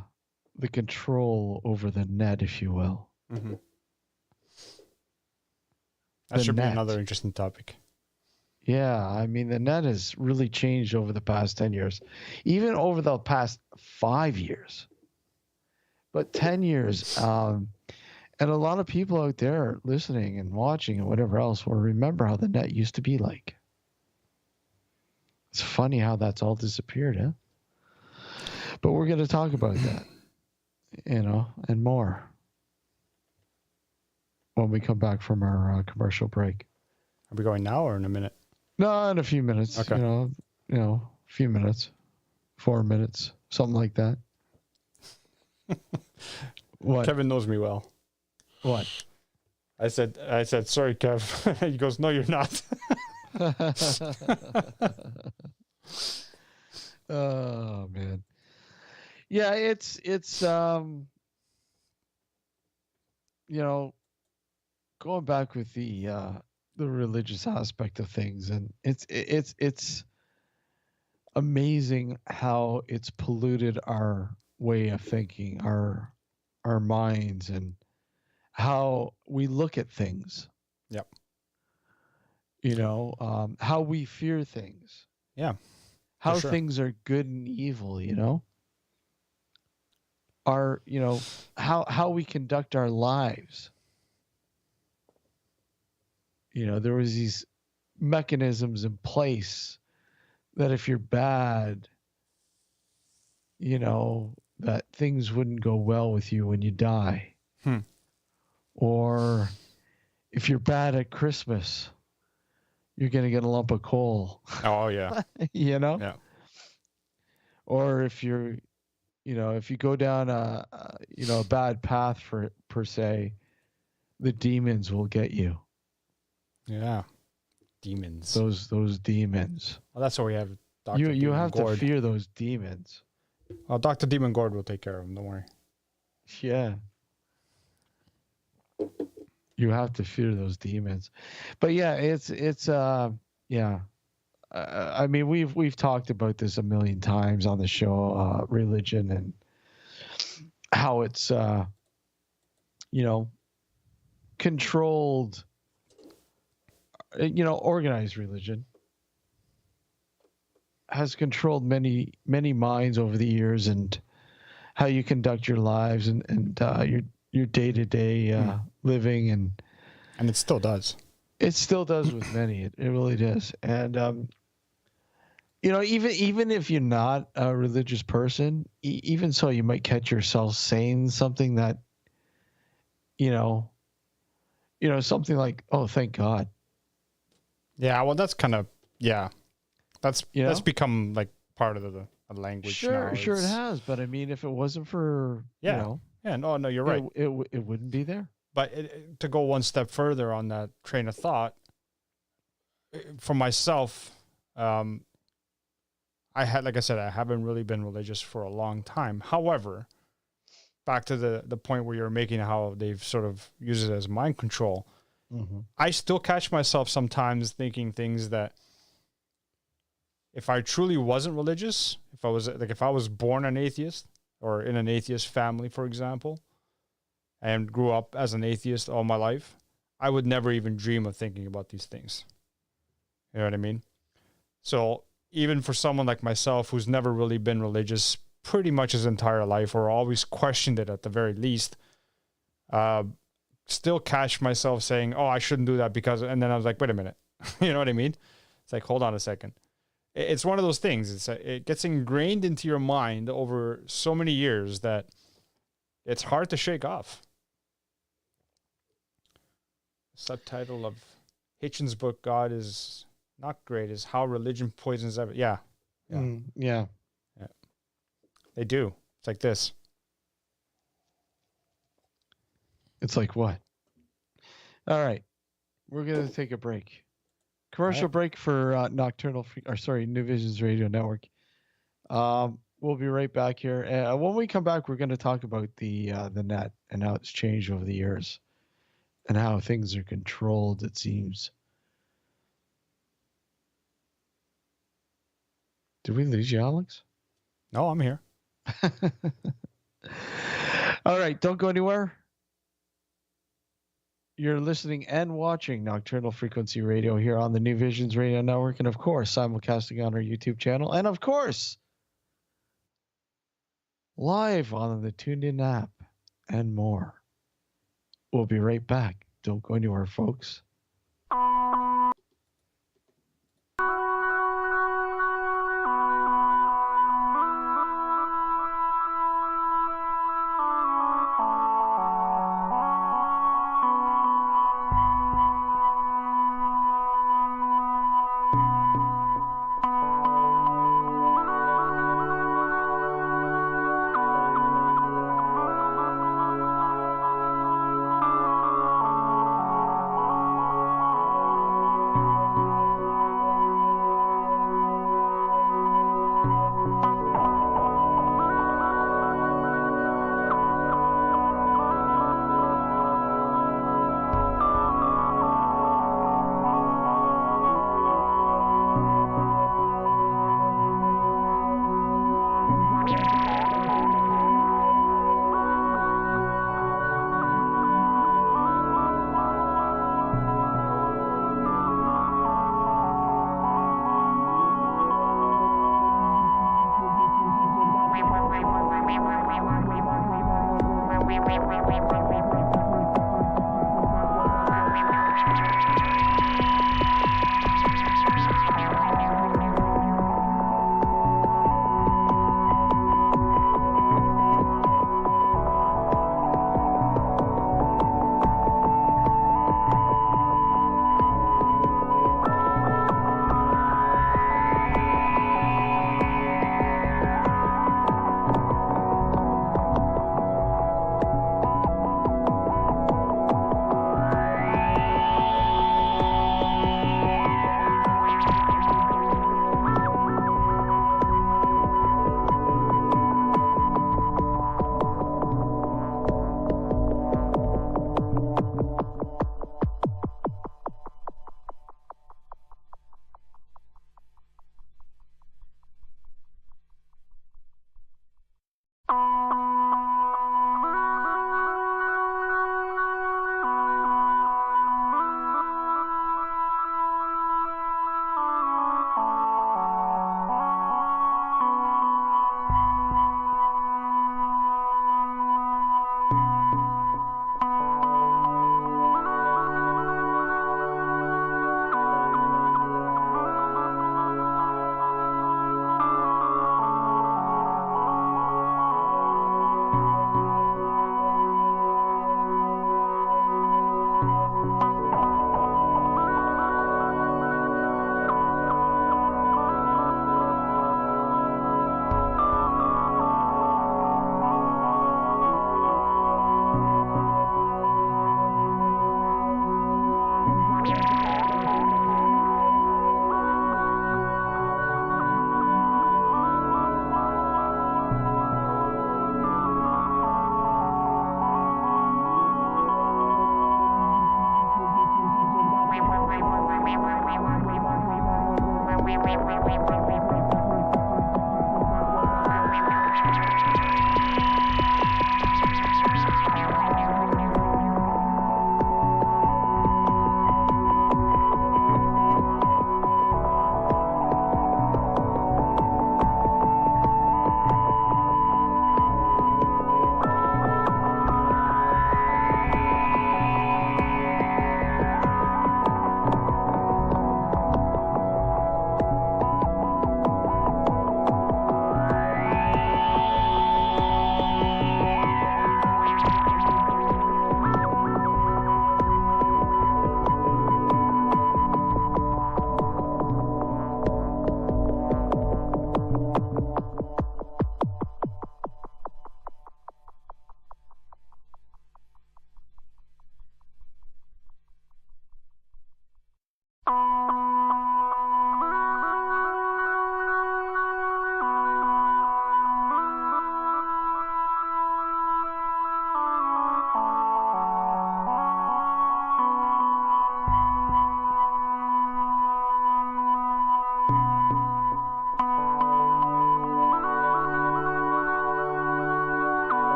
[SPEAKER 2] control over the net, if you will.
[SPEAKER 1] Mm-hmm. That should be another interesting topic.
[SPEAKER 2] Yeah, I mean, the net has really changed over the past 10 years, even over the past 5 years. But 10 years, and a lot of people out there listening and watching and whatever else will remember how the net used to be like. It's funny how that's all disappeared, huh? But we're going to talk about that, and more when we come back from our commercial break.
[SPEAKER 1] Are we going now or in a minute?
[SPEAKER 2] No, in a few minutes.
[SPEAKER 1] Okay.
[SPEAKER 2] A few minutes, 4 minutes, something like that. What?
[SPEAKER 1] Kevin knows me well.
[SPEAKER 2] What?
[SPEAKER 1] I said, sorry, Kev. He goes, no, you're not.
[SPEAKER 2] Oh man. Yeah, it's going back with the the religious aspect of things, and it's amazing how it's polluted our way of thinking, our minds, and how we look at things.
[SPEAKER 1] Yep.
[SPEAKER 2] How we fear things.
[SPEAKER 1] Yeah.
[SPEAKER 2] How things are good and evil, how we conduct our lives. There was these mechanisms in place that if you're bad, that things wouldn't go well with you when you die. Or if you're bad at Christmas, you're going to get a lump of coal.
[SPEAKER 1] Oh, yeah.
[SPEAKER 2] Yeah. Or if you're, if you go down a bad path per se, the demons will get you.
[SPEAKER 1] Yeah. Demons.
[SPEAKER 2] Those demons.
[SPEAKER 1] Well, that's what we have.
[SPEAKER 2] Dr. You have to fear those demons.
[SPEAKER 1] Well, Dr. Demon Gord will take care of them. Don't worry.
[SPEAKER 2] Yeah. You have to fear those demons. But yeah, it's yeah. I mean, we've talked about this a million times on the show, religion and how it's controlled, organized religion has controlled many minds over the years, and how you conduct your lives and your day-to-day living, and
[SPEAKER 1] it still does.
[SPEAKER 2] It still does with many. It really does. And even if you're not a religious person, even so, you might catch yourself saying something that, something like, "Oh, thank God."
[SPEAKER 1] Yeah, well, that's kind of That's become like part of the language.
[SPEAKER 2] Sure, it has. But I mean, if it wasn't for
[SPEAKER 1] no, you're right.
[SPEAKER 2] It wouldn't be there.
[SPEAKER 1] But to go one step further on that train of thought, for myself, like I said, I haven't really been religious for a long time. However, back to the point where you're making, how they've sort of used it as mind control. Mm-hmm. I still catch myself sometimes thinking things that, if I truly wasn't religious, if I was born an atheist or in an atheist family, for example, and grew up as an atheist all my life, I would never even dream of thinking about these things. You know what I mean? So even for someone like myself, who's never really been religious pretty much his entire life, or always questioned it at the very least, still catch myself saying, "Oh, I shouldn't do that because," and then I was like, "Wait a minute," you know what I mean? It's like, hold on a second. It's one of those things. It gets ingrained into your mind over so many years that it's hard to shake off. Subtitle of Hitchens' book, "God is Not Great," is How Religion Poisons Everything. Yeah.
[SPEAKER 2] Yeah.
[SPEAKER 1] They do. It's like this.
[SPEAKER 2] It's like what? All right. We're going to take a break. Commercial break for Nocturnal, New Visions Radio Network. We'll be right back here. When we come back, we're going to talk about the net and how it's changed over the years and how things are controlled, it seems. Did we lose you, Alex?
[SPEAKER 1] No, I'm here.
[SPEAKER 2] All right. Don't go anywhere. You're listening and watching Nocturnal Frequency Radio here on the New Visions Radio Network, and of course, simulcasting on our YouTube channel, and of course, live on the TuneIn app and more. We'll be right back. Don't go anywhere, folks.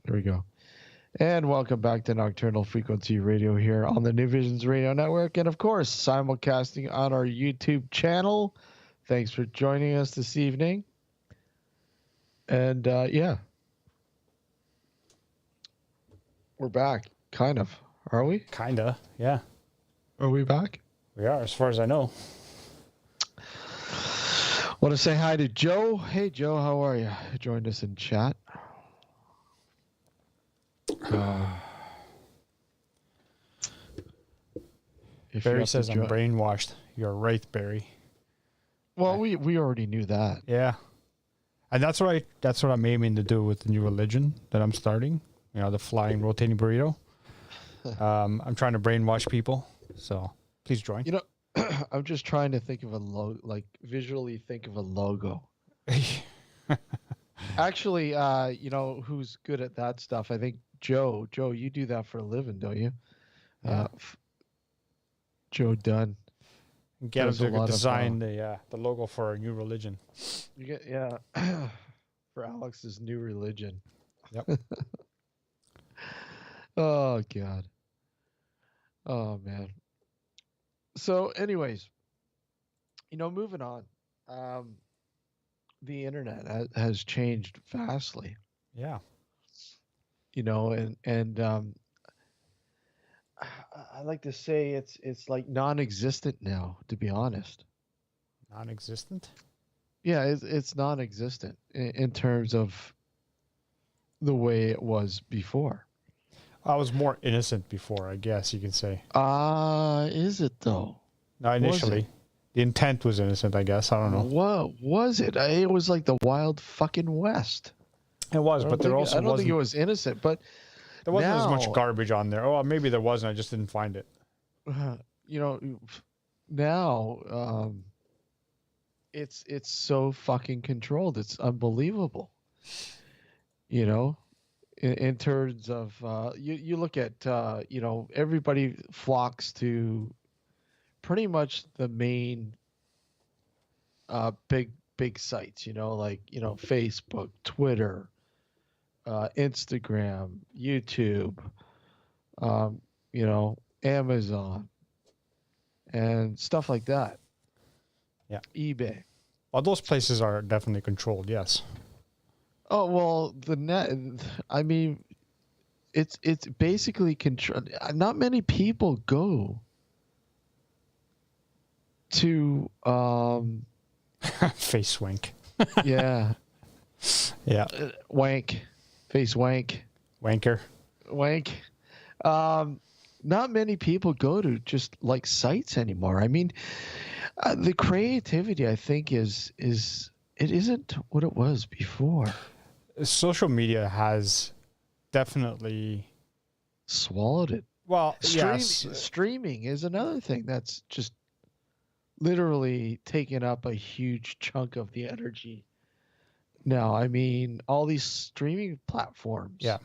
[SPEAKER 2] There we go. And welcome back to Nocturnal Frequency Radio here on the New Visions Radio Network. And of course, simulcasting on our YouTube channel. Thanks for joining us this evening. And yeah, we're back. Kind of. Are we?
[SPEAKER 1] Kinda, yeah.
[SPEAKER 2] Are we back?
[SPEAKER 1] We are, as far as I know.
[SPEAKER 2] Want to say hi to Joe. Hey, Joe, how are you? Joined us in chat.
[SPEAKER 1] Barry says I'm brainwashed. You're right, Barry.
[SPEAKER 2] Well, we already knew that.
[SPEAKER 1] Yeah, and that's what I'm aiming to do with the new religion that I'm starting. You know, the flying rotating burrito. I'm trying to brainwash people, so please join.
[SPEAKER 2] You know, I'm just trying to think of a logo, like visually think of a logo. Actually, you know who's good at that stuff? I think Joe. Joe, you do that for a living, don't you?
[SPEAKER 1] Yeah.
[SPEAKER 2] Joe Dunn.
[SPEAKER 1] Get him to design the logo for our new religion.
[SPEAKER 2] You get for Alex's new religion.
[SPEAKER 1] Yep.
[SPEAKER 2] Oh God. Oh man. So, anyways, you know, moving on. The internet has changed vastly.
[SPEAKER 1] Yeah.
[SPEAKER 2] You know, and I like to say it's like non-existent now, to be honest.
[SPEAKER 1] Non-existent?
[SPEAKER 2] Yeah, it's non-existent in terms of the way it was before.
[SPEAKER 1] I was more innocent before, I guess you can say.
[SPEAKER 2] Is it though?
[SPEAKER 1] No, initially. The intent was innocent, I guess. I don't know.
[SPEAKER 2] What was it? It was like the wild fucking West.
[SPEAKER 1] It was, but there also
[SPEAKER 2] I don't think it was innocent, but
[SPEAKER 1] there wasn't as much garbage on there. Oh, maybe there wasn't. I just didn't find it.
[SPEAKER 2] You know, now it's so fucking controlled. It's unbelievable. You know, in terms of you look at you know, everybody flocks to pretty much the main big sites. You know, like, you know, Facebook, Twitter, Instagram, YouTube, you know, Amazon, and stuff like that.
[SPEAKER 1] Yeah.
[SPEAKER 2] eBay.
[SPEAKER 1] Well, those places are definitely controlled, yes.
[SPEAKER 2] Oh, well, the net, I mean, it's basically controlled. Not many people go to
[SPEAKER 1] face wank.
[SPEAKER 2] Yeah.
[SPEAKER 1] Yeah.
[SPEAKER 2] Wank. Face wank.
[SPEAKER 1] Wanker.
[SPEAKER 2] Wank. Not many people go to just like sites anymore. I mean, the creativity, I think, is it isn't what it was before.
[SPEAKER 1] Social media has definitely
[SPEAKER 2] swallowed it.
[SPEAKER 1] Well,
[SPEAKER 2] streaming is another thing that's just literally taken up a huge chunk of the energy. Now, I mean, all these streaming platforms.
[SPEAKER 1] Yeah.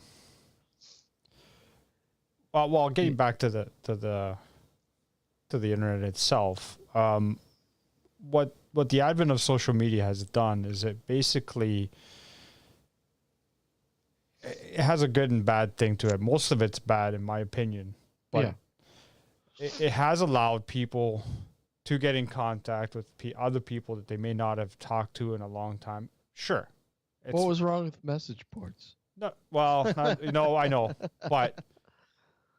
[SPEAKER 1] Well, getting back to the internet itself, what the advent of social media has done is it basically it has a good and bad thing to it. Most of it's bad, in my opinion, but it has allowed people to get in contact with other people that they may not have talked to in a long time. Sure.
[SPEAKER 2] What was wrong with message boards?
[SPEAKER 1] No, well, I know, but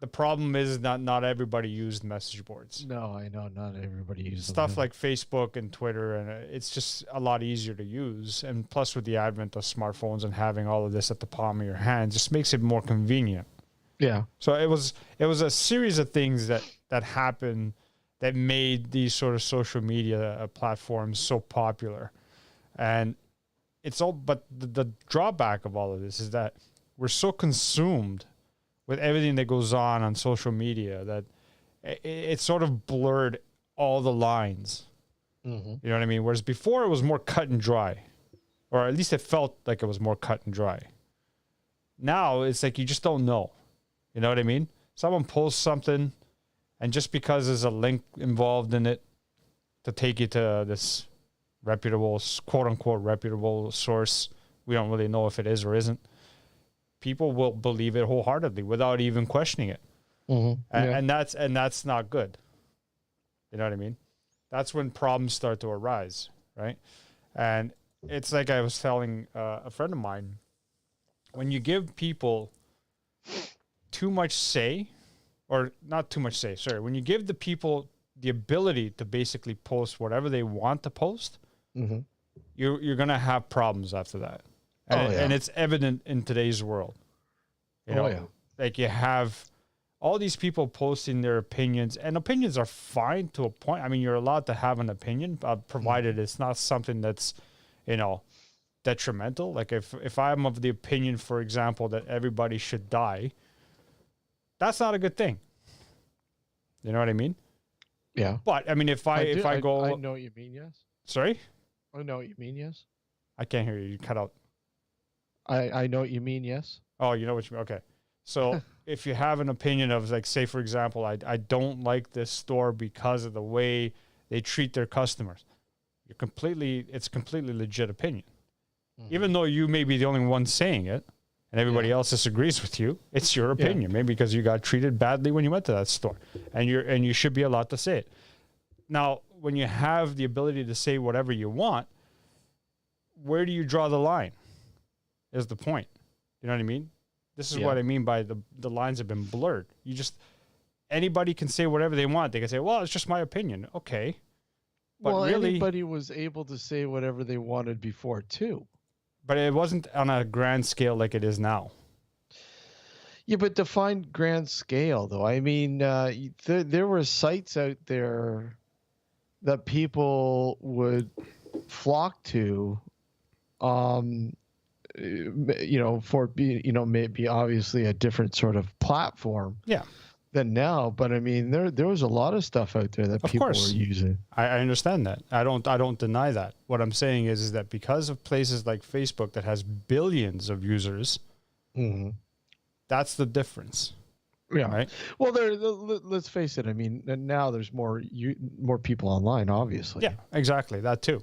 [SPEAKER 1] the problem is not everybody used message boards.
[SPEAKER 2] No, I know not everybody uses
[SPEAKER 1] stuff like Facebook and Twitter, and it's just a lot easier to use. And plus, with the advent of smartphones and having all of this at the palm of your hand, just makes it more convenient.
[SPEAKER 2] Yeah.
[SPEAKER 1] So it was a series of things that happened that made these sort of social media platforms so popular, and it's all. But the drawback of all of this is that we're so consumed with everything that goes on social media that it sort of blurred all the lines.
[SPEAKER 2] Mm-hmm.
[SPEAKER 1] You know what I mean? Whereas before it was more cut and dry, or at least it felt like it was more cut and dry. Now it's like you just don't know. You know what I mean? Someone posts something, and just because there's a link involved in it to take you to this reputable, quote unquote reputable source, we don't really know if it is or isn't. people will believe it wholeheartedly without even questioning it.
[SPEAKER 2] Mm-hmm. Yeah.
[SPEAKER 1] And that's not good. You know what I mean? That's when problems start to arise, right? And it's like I was telling a friend of mine, when you give people too much say, or not too much say, sorry, when you give the people the ability to basically post whatever they want to post,
[SPEAKER 2] mm-hmm.
[SPEAKER 1] you're going to have problems after that. And, and it's evident in today's world. You know, like you have all these people posting their opinions, and opinions are fine to a point. I mean, you're allowed to have an opinion, provided it's not something that's, you know, detrimental. Like if I'm of the opinion, for example, that everybody should die, that's not a good thing. You know what I mean?
[SPEAKER 2] Yeah.
[SPEAKER 1] But I mean, I know
[SPEAKER 2] what you mean. Yes.
[SPEAKER 1] Sorry?
[SPEAKER 2] I know what you mean. Yes.
[SPEAKER 1] I can't hear you. You cut out.
[SPEAKER 2] I know what you mean. Yes.
[SPEAKER 1] Oh, you know what you mean. Okay. So if you have an opinion of, like, say, for example, I don't like this store because of the way they treat their customers, it's a completely legit opinion. Mm-hmm. Even though you may be the only one saying it and everybody else disagrees with you, it's your opinion. Maybe because you got treated badly when you went to that store, and you should be allowed to say it. Now, when you have the ability to say whatever you want, where do you draw the line? Is the point. You know what I mean? This is what I mean by the lines have been blurred. Anybody can say whatever they want. They can say, well, it's just my opinion. Okay. But really,
[SPEAKER 2] anybody was able to say whatever they wanted before too.
[SPEAKER 1] But it wasn't on a grand scale like it is now.
[SPEAKER 2] Yeah, but define grand scale, though. I mean, there were sites out there that people would flock to, for being, maybe obviously a different sort of platform.
[SPEAKER 1] Yeah.
[SPEAKER 2] Than now, but I mean, there was a lot of stuff out there that people were using.
[SPEAKER 1] I understand that. I don't deny that. What I'm saying is that because of places like Facebook that has billions of users, that's the difference.
[SPEAKER 2] Yeah.
[SPEAKER 1] Right.
[SPEAKER 2] Well, let's face it. I mean, now there's more people online, obviously.
[SPEAKER 1] Yeah, exactly. That too.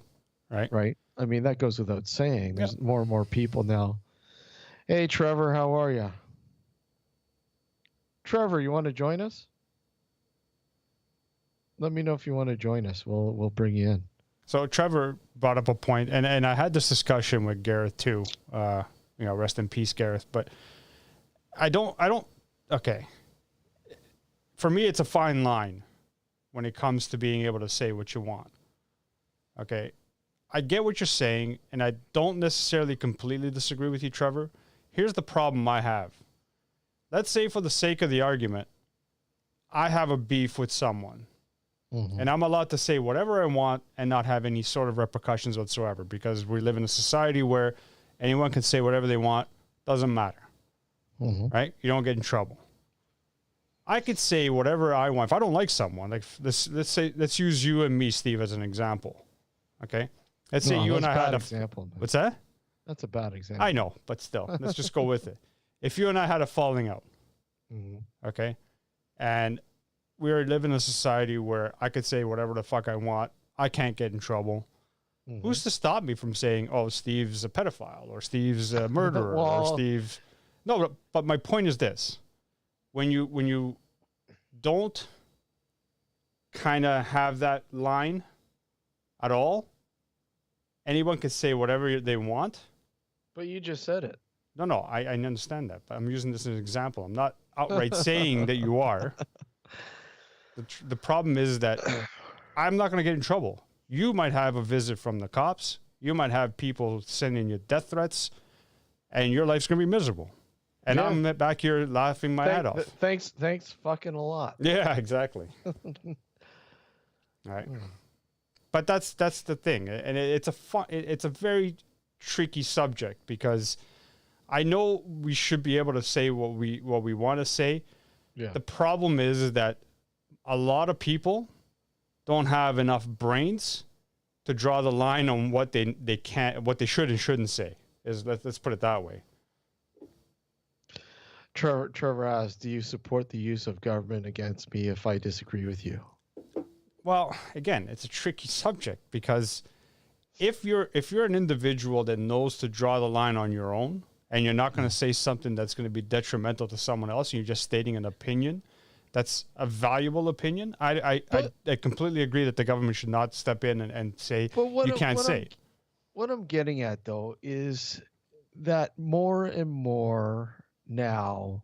[SPEAKER 1] Right.
[SPEAKER 2] Right. I mean, that goes without saying. There's more and more people now. Hey, Trevor, how are you? Trevor, you want to join us? Let me know if you want to join us. We'll bring you in.
[SPEAKER 1] So Trevor brought up a point, and I had this discussion with Gareth too. Rest in peace, Gareth. But I don't. Okay. For me, it's a fine line when it comes to being able to say what you want. Okay. I get what you're saying, and I don't necessarily completely disagree with you, Trevor. Here's the problem I have. Let's say, for the sake of the argument, I have a beef with someone, and I'm allowed to say whatever I want and not have any sort of repercussions whatsoever, because we live in a society where anyone can say whatever they want, doesn't matter, right? You don't get in trouble. I could say whatever I want. If I don't like someone, like let's use you and me, Steve, as an example, okay? Let's say you and I had a
[SPEAKER 2] example.
[SPEAKER 1] What's that?
[SPEAKER 2] That's a bad example.
[SPEAKER 1] I know, but still, let's just go with it. If you and I had a falling out, okay, and we live in a society where I could say whatever the fuck I want, I can't get in trouble. Who's to stop me from saying, oh, Steve's a pedophile, or Steve's a murderer, or Steve's... No, but my point is this. When you don't kind of have that line at all, anyone can say whatever they want.
[SPEAKER 2] But you just said it.
[SPEAKER 1] No, I understand that, but I'm using this as an example. I'm not outright saying that you are. The problem is that I'm not going to get in trouble. You might have a visit from the cops. You might have people sending you death threats, and your life's going to be miserable. And I'm back here laughing my head off.
[SPEAKER 2] Thanks fucking a lot.
[SPEAKER 1] Yeah, exactly. All right. But that's the thing. And it's a very tricky subject, because I know we should be able to say what we want to say. Yeah. The problem is that a lot of people don't have enough brains to draw the line on what they should and shouldn't say. Let's put it that way.
[SPEAKER 2] Trevor asks, do you support the use of government against me if I disagree with you?
[SPEAKER 1] Well, again, it's a tricky subject, because if you're an individual that knows to draw the line on your own, and you're not going to say something that's going to be detrimental to someone else, and you're just stating an opinion that's a valuable opinion, I completely agree that the government should not step in and say you can't say it.
[SPEAKER 2] What I'm getting at, though, is that more and more now,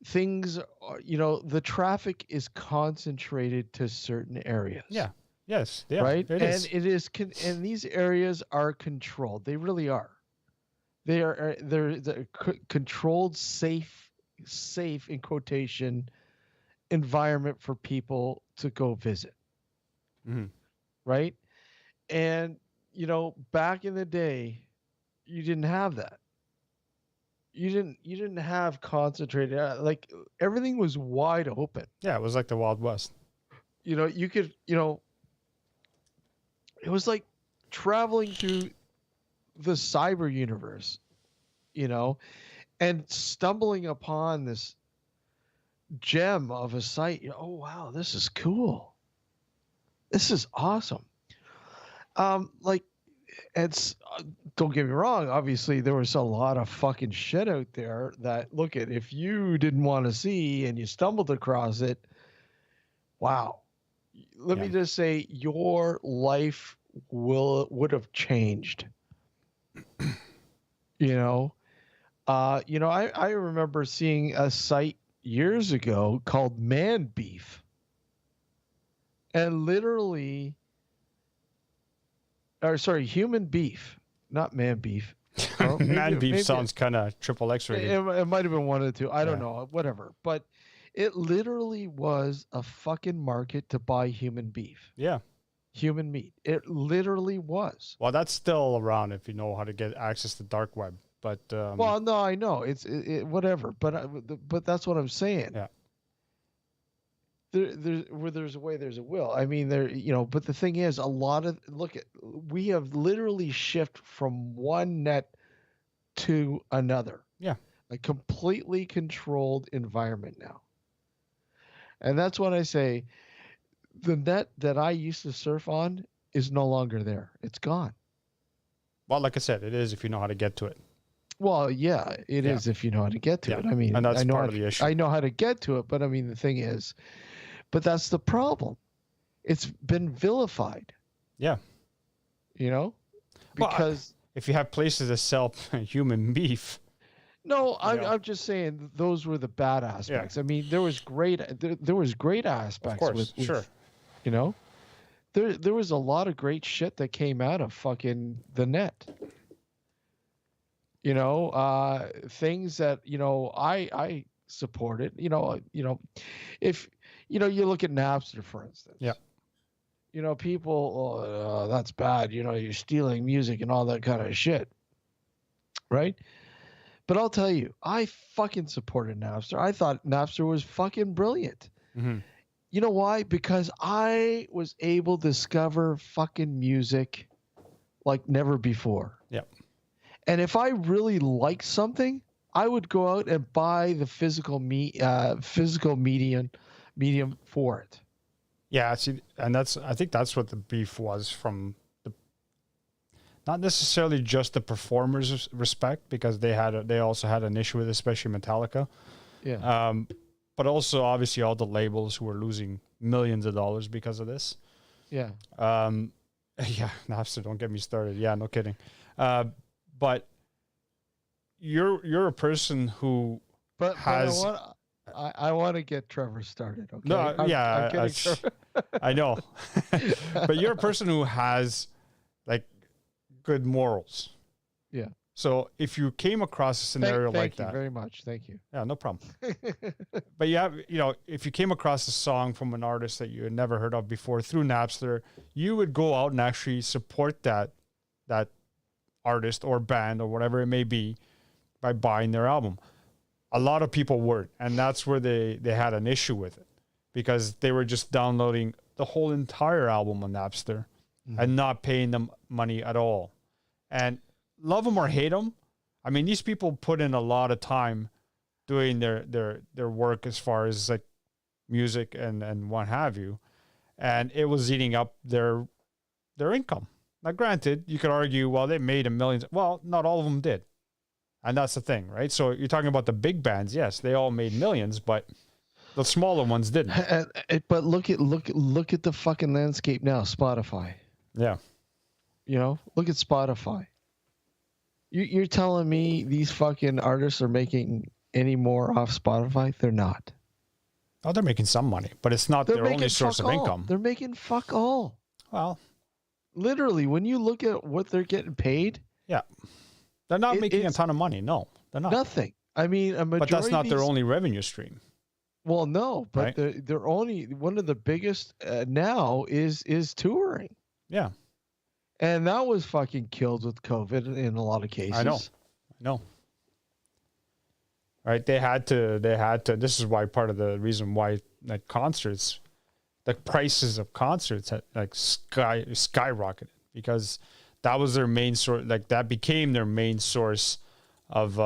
[SPEAKER 2] things are, the traffic is concentrated to certain areas.
[SPEAKER 1] Yeah. Yes. Yeah.
[SPEAKER 2] Right.
[SPEAKER 1] It is.
[SPEAKER 2] And these areas are controlled. They really are. They're controlled, safe in quotation environment for people to go visit.
[SPEAKER 1] Mm-hmm.
[SPEAKER 2] Right. And, back in the day, you didn't have that. You didn't have concentrated, like everything was wide open.
[SPEAKER 1] Yeah, it was like the Wild West.
[SPEAKER 2] You could, it was like traveling through the cyber universe, and stumbling upon this gem of a site. Oh, wow, this is cool. This is awesome. It's don't get me wrong. Obviously, there was a lot of fucking shit out there that, look at, if you didn't want to see and you stumbled across it, wow. Let me just say, your life would have changed. I remember seeing a site years ago called Man Beef, and literally. Human beef, not man beef.
[SPEAKER 1] Man beef sounds kind of triple X-rated.
[SPEAKER 2] It might have been one of the two. I don't know. Whatever. But it literally was a fucking market to buy human beef.
[SPEAKER 1] Yeah.
[SPEAKER 2] Human meat. It literally was.
[SPEAKER 1] Well, that's still around if you know how to get access to dark web. But
[SPEAKER 2] well, no, I know it's whatever. But that's what I'm saying.
[SPEAKER 1] Yeah.
[SPEAKER 2] Where there's a way, there's a will. I mean, but the thing is, we have literally shifted from one net to another.
[SPEAKER 1] Yeah.
[SPEAKER 2] A completely controlled environment now. And that's when I say the net that I used to surf on is no longer there. It's gone.
[SPEAKER 1] Well, like I said, it is if you know how to get to it.
[SPEAKER 2] Well, yeah, it is if you know how to get to it. I mean,
[SPEAKER 1] and that's part of the issue.
[SPEAKER 2] I know how to get to it, but I mean, the thing is, but that's the problem. It's been vilified.
[SPEAKER 1] Yeah.
[SPEAKER 2] Because
[SPEAKER 1] if you have places that sell human beef.
[SPEAKER 2] No, I'm just saying those were the bad aspects. Yeah. I mean, there was great aspects. Of
[SPEAKER 1] course, sure.
[SPEAKER 2] There was a lot of great shit that came out of fucking the net. Things that I supported. If you look at Napster, for instance.
[SPEAKER 1] Yeah.
[SPEAKER 2] People, that's bad. You're stealing music and all that kind of shit. Right? But I'll tell you, I fucking supported Napster. I thought Napster was fucking brilliant.
[SPEAKER 1] Mm-hmm.
[SPEAKER 2] You know why? Because I was able to discover fucking music like never before.
[SPEAKER 1] Yep.
[SPEAKER 2] And if I really liked something, I would go out and buy the physical medium for it.
[SPEAKER 1] Yeah, see, and I think that's what the beef was from not necessarily just the performers' respect, because they also had an issue with it, especially Metallica.
[SPEAKER 2] Yeah.
[SPEAKER 1] But also obviously all the labels who were losing millions of dollars because of this.
[SPEAKER 2] Yeah.
[SPEAKER 1] Yeah, Napster, don't get me started. Yeah, no kidding. But you're a person who has.
[SPEAKER 2] But I want to get Trevor started. Okay.
[SPEAKER 1] No, I know. But you're a person who has like good morals.
[SPEAKER 2] Yeah.
[SPEAKER 1] So if you came across a scenario like that,
[SPEAKER 2] thank you very much. Thank you.
[SPEAKER 1] Yeah, no problem. But if you came across a song from an artist that you had never heard of before through Napster, you would go out and actually support that artist or band or whatever it may be by buying their album. A lot of people weren't, and that's where they had an issue with it, because they were just downloading the whole entire album on Napster and not paying them money at all. And love them or hate them, I mean, these people put in a lot of time doing their work as far as like music and what have you, and it was eating up their income. Now, granted, you could argue, well, they made millions. Well, not all of them did. And that's the thing, right? So you're talking about the big bands. Yes, they all made millions, but the smaller ones didn't.
[SPEAKER 2] But look at the fucking landscape now. Spotify.
[SPEAKER 1] Yeah.
[SPEAKER 2] Look at Spotify. You're telling me these fucking artists are making any more off Spotify? They're not.
[SPEAKER 1] Oh, they're making some money, but it's not their only source of income.
[SPEAKER 2] They're making fuck all.
[SPEAKER 1] Well,
[SPEAKER 2] literally, when you look at what they're getting paid,
[SPEAKER 1] yeah, they're not making a ton of money. No, they're not.
[SPEAKER 2] Nothing. I mean, a majority.
[SPEAKER 1] But that's not their only revenue stream.
[SPEAKER 2] Well, no, but
[SPEAKER 1] right?
[SPEAKER 2] they're only one of the biggest now is touring.
[SPEAKER 1] Yeah.
[SPEAKER 2] And that was fucking killed with COVID in a lot of cases.
[SPEAKER 1] I know. Right? They had to, this is why part of the reason why like concerts, the prices of concerts had like skyrocketed, because that was their main source, like that became their main source of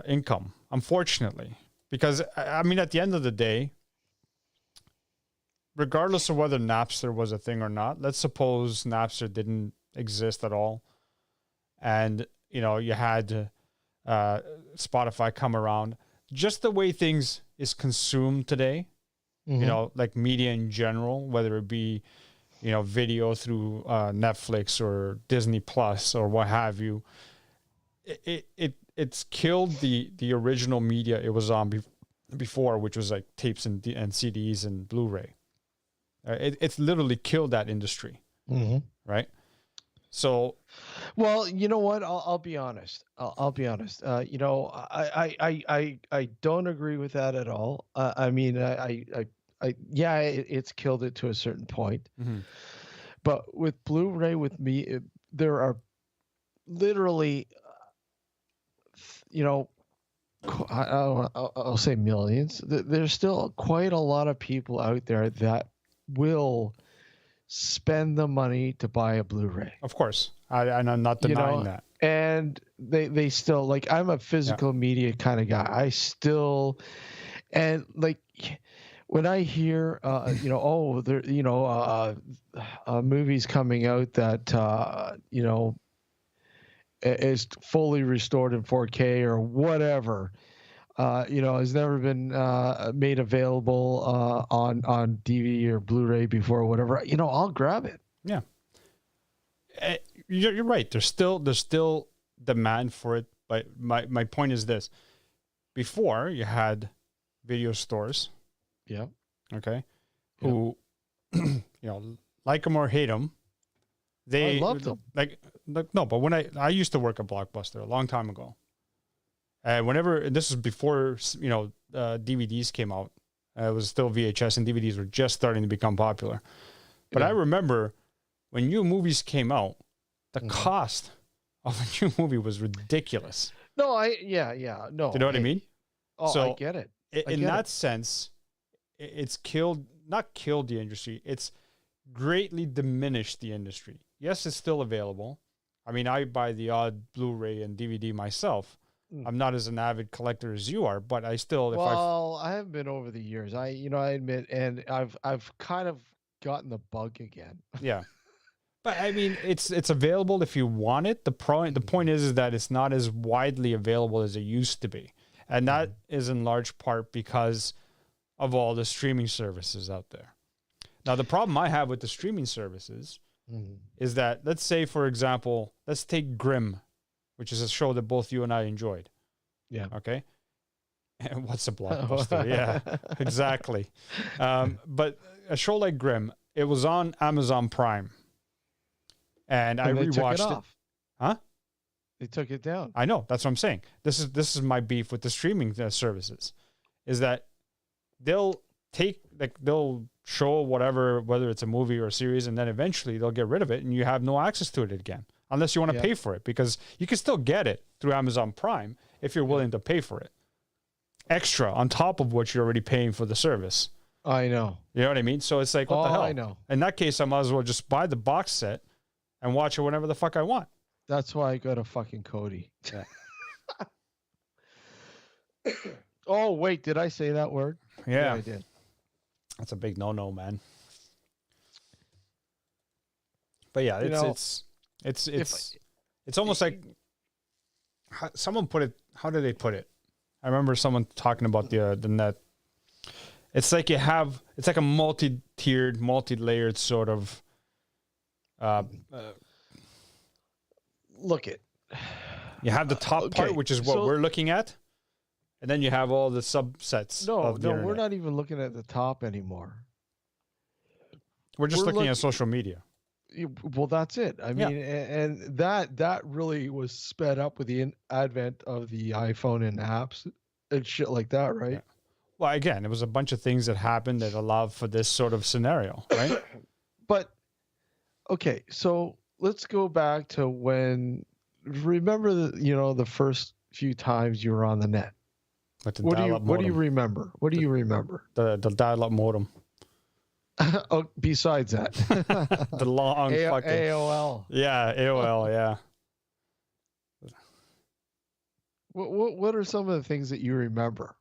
[SPEAKER 1] income, unfortunately. Because I mean, at the end of the day, regardless of whether Napster was a thing or not, let's suppose Napster didn't exist at all, and you had Spotify come around. Just the way things is consumed today, like media in general, whether it be video through Netflix or Disney Plus or what have you, it's killed the original media it was on before, which was like tapes and CDs and Blu-ray. It's literally killed that industry, right? So,
[SPEAKER 2] well, you know what? I'll be honest. I'll be honest. I don't agree with that at all. I mean, it's killed it to a certain point. But with Blu-ray, with me, there are literally, I'll say millions. There's still quite a lot of people out there that will spend the money to buy a Blu-ray.
[SPEAKER 1] Of course. And I'm not denying that.
[SPEAKER 2] And they still, like, I'm a physical media kind of guy. I still, and like, when I hear, there, movies coming out that, is fully restored in 4K or whatever, has never been made available on DVD or Blu-ray before, or whatever, I'll grab it.
[SPEAKER 1] Yeah. You're right. There's still demand for it. But my point is this. Before, you had video stores.
[SPEAKER 2] Yeah.
[SPEAKER 1] Okay. Yeah. Who, like them or hate them.
[SPEAKER 2] I loved them.
[SPEAKER 1] No, but when I used to work at Blockbuster a long time ago. And this was before, DVDs came out. It was still VHS, and DVDs were just starting to become popular. But I remember when new movies came out, the cost of a new movie was ridiculous.
[SPEAKER 2] No, no.
[SPEAKER 1] Do you know what I mean?
[SPEAKER 2] Oh, so I get it.
[SPEAKER 1] In that sense, it's not killed the industry. It's greatly diminished the industry. Yes, it's still available. I mean, I buy the odd Blu-ray and DVD myself. I'm not as an avid collector as you are, but I still.
[SPEAKER 2] I haven't been over the years. I admit, and I've kind of gotten the bug again.
[SPEAKER 1] Yeah, but I mean, it's available if you want it. The point is that it's not as widely available as it used to be, and that is in large part because of all the streaming services out there. Now, the problem I have with the streaming services is that, let's say, for example, let's take Grimm, which is a show that both you and I enjoyed.
[SPEAKER 2] Yeah.
[SPEAKER 1] Okay. And what's a blockbuster? Yeah, exactly. But a show like Grimm, it was on Amazon Prime, and I rewatched it. Huh?
[SPEAKER 2] They took it down.
[SPEAKER 1] I know. That's what I'm saying. This is my beef with the streaming services, is that they'll show whatever, whether it's a movie or a series, and then eventually they'll get rid of it, and you have no access to it again, unless you want to pay for it, because you can still get it through Amazon Prime if you're willing to pay for it. Extra on top of what you're already paying for the service.
[SPEAKER 2] I know.
[SPEAKER 1] You know what I mean? So it's like, what the hell?
[SPEAKER 2] I know.
[SPEAKER 1] In that case, I might as well just buy the box set and watch it whenever the fuck I want.
[SPEAKER 2] That's why I go to fucking Cody.
[SPEAKER 1] Yeah.
[SPEAKER 2] Oh, wait, did I say that word?
[SPEAKER 1] Yeah,
[SPEAKER 2] I did.
[SPEAKER 1] That's a big no-no, man. But yeah, it's almost like someone put it. How did they put it? I remember someone talking about the net. It's like it's like a multi-tiered, multi-layered sort of.
[SPEAKER 2] Look it.
[SPEAKER 1] You have the top part, which is what we're looking at, and then you have all the subsets.
[SPEAKER 2] No,
[SPEAKER 1] of the internet.
[SPEAKER 2] we're not even looking at the top anymore.
[SPEAKER 1] We're just looking at social media.
[SPEAKER 2] Well, that's it. I mean, and that really was sped up with the advent of the iPhone and apps and shit like that, right? Yeah.
[SPEAKER 1] Well, again, it was a bunch of things that happened that allowed for this sort of scenario, right?
[SPEAKER 2] But okay, so let's go back to remember the first few times you were on the net. What do you remember? What do you remember?
[SPEAKER 1] The dial-up modem.
[SPEAKER 2] Oh, besides that,
[SPEAKER 1] the long fucking
[SPEAKER 2] AOL.
[SPEAKER 1] Yeah, AOL. Yeah.
[SPEAKER 2] What are some of the things that you remember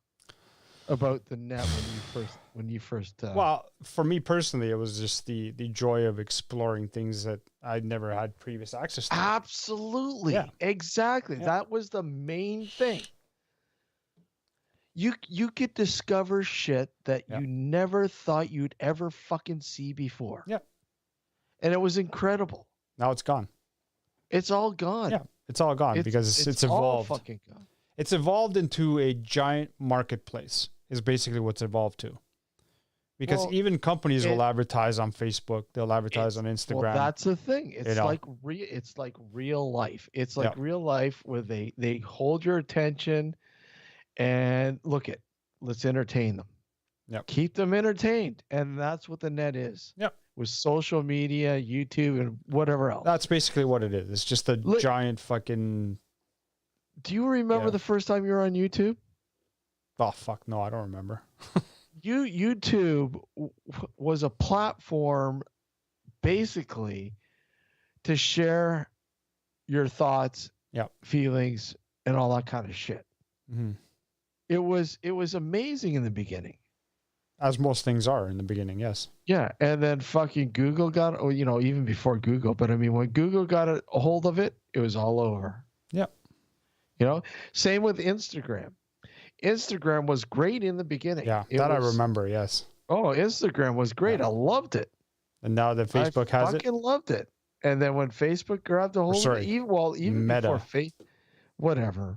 [SPEAKER 2] about the net when you first?
[SPEAKER 1] Well, for me personally, it was just the joy of exploring things that I'd never had previous access to.
[SPEAKER 2] Absolutely, exactly. Yeah. That was the main thing. You could discover shit that you never thought you'd ever fucking see before.
[SPEAKER 1] Yeah.
[SPEAKER 2] And it was incredible.
[SPEAKER 1] Now it's gone.
[SPEAKER 2] It's all gone.
[SPEAKER 1] Yeah, it's all gone because it's evolved.
[SPEAKER 2] All fucking gone.
[SPEAKER 1] It's evolved into a giant marketplace is basically what's evolved to. Because even companies will advertise on Facebook, they'll advertise on Instagram.
[SPEAKER 2] Well, that's the thing. It's like real life. It's like real life where they hold your attention. And let's entertain them.
[SPEAKER 1] Yep.
[SPEAKER 2] Keep them entertained. And that's what the net is.
[SPEAKER 1] Yep.
[SPEAKER 2] With social media, YouTube, and whatever else.
[SPEAKER 1] That's basically what it is. It's just a giant fucking...
[SPEAKER 2] Do you remember the first time you were on YouTube?
[SPEAKER 1] Oh, fuck. No, I don't remember.
[SPEAKER 2] YouTube was a platform basically to share your thoughts, feelings, and all that kind of shit.
[SPEAKER 1] Mm-hmm.
[SPEAKER 2] It was amazing in the beginning.
[SPEAKER 1] As most things are in the beginning, yes.
[SPEAKER 2] Yeah, and then fucking Google got it, even before Google, but I mean, when Google got a hold of it, it was all over.
[SPEAKER 1] Yep.
[SPEAKER 2] Same with Instagram. Instagram was great in the beginning.
[SPEAKER 1] Yeah, I remember, yes.
[SPEAKER 2] Oh, Instagram was great. I loved it.
[SPEAKER 1] And now that Facebook has it?
[SPEAKER 2] I fucking loved it. And then when Facebook grabbed a hold of it, even
[SPEAKER 1] Meta.
[SPEAKER 2] Before whatever.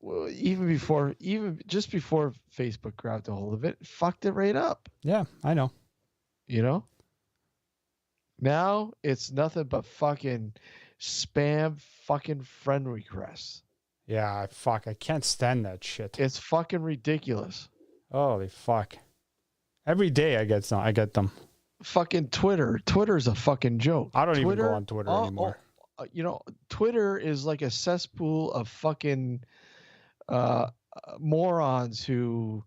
[SPEAKER 2] Well, just before Facebook grabbed a hold of it, fucked it right up.
[SPEAKER 1] Yeah, I know.
[SPEAKER 2] Now it's nothing but fucking spam fucking friend requests.
[SPEAKER 1] Yeah, I can't stand that shit.
[SPEAKER 2] It's fucking ridiculous.
[SPEAKER 1] Holy fuck. Every day I get them.
[SPEAKER 2] Fucking Twitter. Twitter's a fucking joke.
[SPEAKER 1] I don't even go on Twitter anymore.
[SPEAKER 2] Twitter is like a cesspool of fucking morons who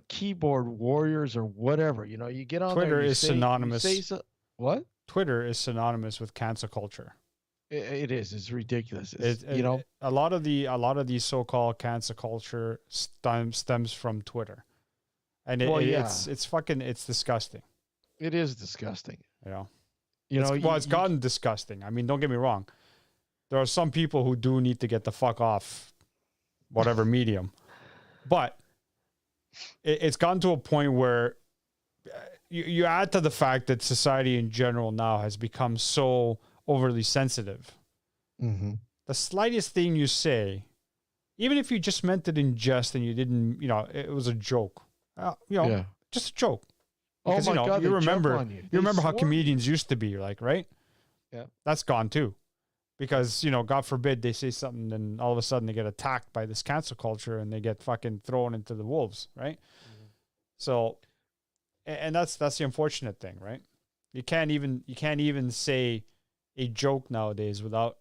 [SPEAKER 2] keyboard warriors or whatever. You get on
[SPEAKER 1] Twitter
[SPEAKER 2] there,
[SPEAKER 1] is synonymous.
[SPEAKER 2] What?
[SPEAKER 1] Twitter is synonymous with cancel culture.
[SPEAKER 2] It is. It's ridiculous.
[SPEAKER 1] A lot of the so-called cancel culture stems from Twitter, and it's disgusting.
[SPEAKER 2] It is disgusting.
[SPEAKER 1] It's gotten disgusting. I mean, don't get me wrong. There are some people who do need to get the fuck off whatever medium, but it's gotten to a point where you add to the fact that society in general now has become so overly sensitive.
[SPEAKER 2] Mm-hmm.
[SPEAKER 1] The slightest thing you say, even if you just meant it in jest and you didn't, it was a joke, just a joke. Because,
[SPEAKER 2] God,
[SPEAKER 1] you remember how comedians used to be like, right?
[SPEAKER 2] Yeah.
[SPEAKER 1] That's gone too. Because, God forbid they say something and all of a sudden they get attacked by this cancel culture and they get fucking thrown into the wolves, right? Mm-hmm. So, and that's the unfortunate thing, right? You can't even say a joke nowadays without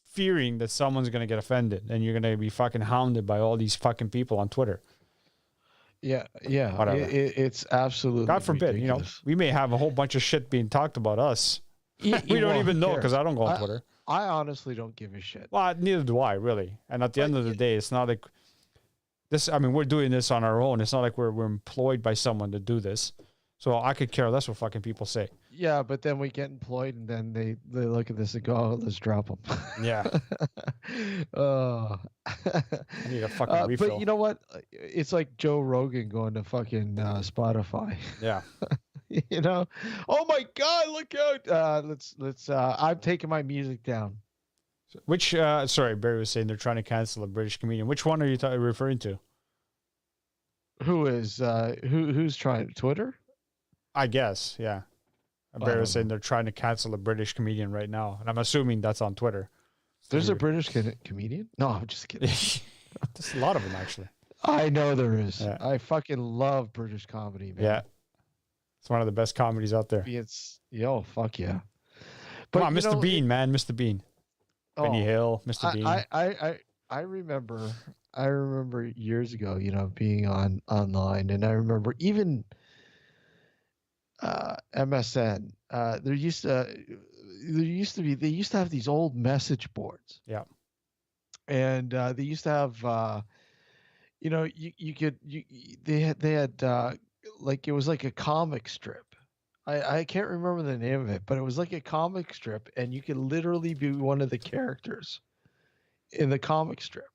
[SPEAKER 1] fearing that someone's going to get offended and you're going to be fucking hounded by all these fucking people on Twitter.
[SPEAKER 2] Yeah. It's absolutely
[SPEAKER 1] God forbid,
[SPEAKER 2] ridiculous.
[SPEAKER 1] We may have a whole bunch of shit being talked about us. We don't even know because I don't go on Twitter.
[SPEAKER 2] I honestly don't give a shit.
[SPEAKER 1] Well, neither do I, really. And at the end of the day, it's not like this. I mean, we're doing this on our own. It's not like we're employed by someone to do this. So I could care less what fucking people say.
[SPEAKER 2] Yeah, but then we get employed, and then they look at this and go, "Oh, let's drop them."
[SPEAKER 1] Yeah. I need a fucking refill.
[SPEAKER 2] But you know what? It's like Joe Rogan going to fucking Spotify.
[SPEAKER 1] Yeah.
[SPEAKER 2] You know, oh my God, look out! Let's. I'm taking my music down.
[SPEAKER 1] Which sorry, Barry was saying they're trying to cancel a British comedian. Which one are you referring to?
[SPEAKER 2] Who is who's trying Twitter?
[SPEAKER 1] I guess, yeah. Barry was saying they're trying to cancel a British comedian right now, and I'm assuming that's on Twitter.
[SPEAKER 2] There's a British comedian? No, I'm just kidding.
[SPEAKER 1] There's a lot of them, actually.
[SPEAKER 2] I know there is.
[SPEAKER 1] Yeah.
[SPEAKER 2] I fucking love British comedy, man.
[SPEAKER 1] Yeah. It's one of the best comedies out there.
[SPEAKER 2] Fuck yeah.
[SPEAKER 1] But come on, Mr. Bean, man, Mr. Bean. Benny Hill, Mr. Bean.
[SPEAKER 2] I remember years ago, being online, and I remember even MSN. They used to have these old message boards.
[SPEAKER 1] Yeah.
[SPEAKER 2] And they used to have they had like it was like a comic strip. I can't remember the name of it, but it was like a comic strip, and you could literally be one of the characters in the comic strip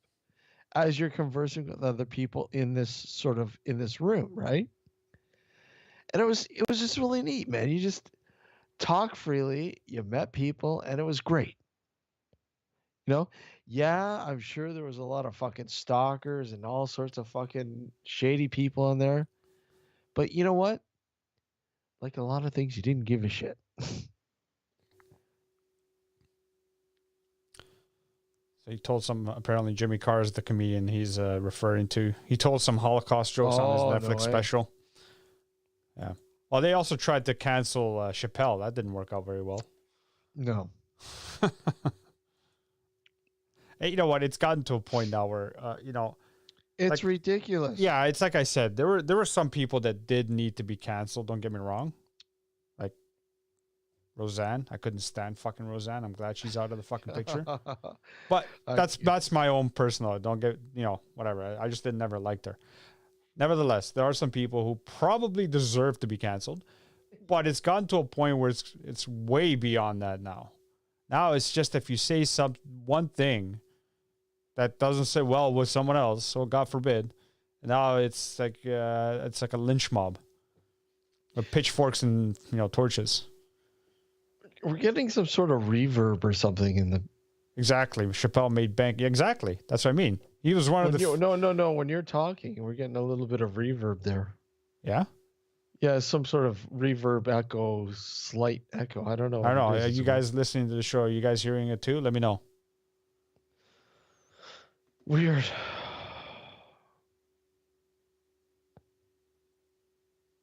[SPEAKER 2] as you're conversing with other people in this room, right? And it was just really neat, man. You just talk freely, you met people, and it was great. Yeah, I'm sure there was a lot of fucking stalkers and all sorts of fucking shady people in there. But you know what? Like a lot of things, you didn't give a shit.
[SPEAKER 1] So he told apparently Jimmy Carr is the comedian he's referring to. He told some Holocaust jokes on his Netflix special. Yeah. Well, they also tried to cancel Chappelle. That didn't work out very well.
[SPEAKER 2] No.
[SPEAKER 1] Hey, you know what? It's gotten to a point now where,
[SPEAKER 2] it's ridiculous.
[SPEAKER 1] Yeah, it's like I said, there were some people that did need to be canceled. Don't get me wrong. Like Roseanne, I couldn't stand fucking Roseanne. I'm glad she's out of the fucking picture. But that's my own personal. Don't get whatever. I just never liked her. Nevertheless, there are some people who probably deserve to be canceled, but it's gotten to a point where it's way beyond that now. Now it's just if you say one thing that doesn't sit well with someone else, so God forbid, now it's like a lynch mob with pitchforks and torches.
[SPEAKER 2] We're getting some sort of reverb or something in the.
[SPEAKER 1] Exactly, Chappelle made bank. Yeah, exactly, that's what I mean. He was one of the.
[SPEAKER 2] No. When you're talking, we're getting a little bit of reverb there.
[SPEAKER 1] Yeah.
[SPEAKER 2] Yeah, some sort of reverb echo, slight echo. I don't know.
[SPEAKER 1] Are you guys listening to the show? Are you guys hearing it too? Let me know.
[SPEAKER 2] Weird.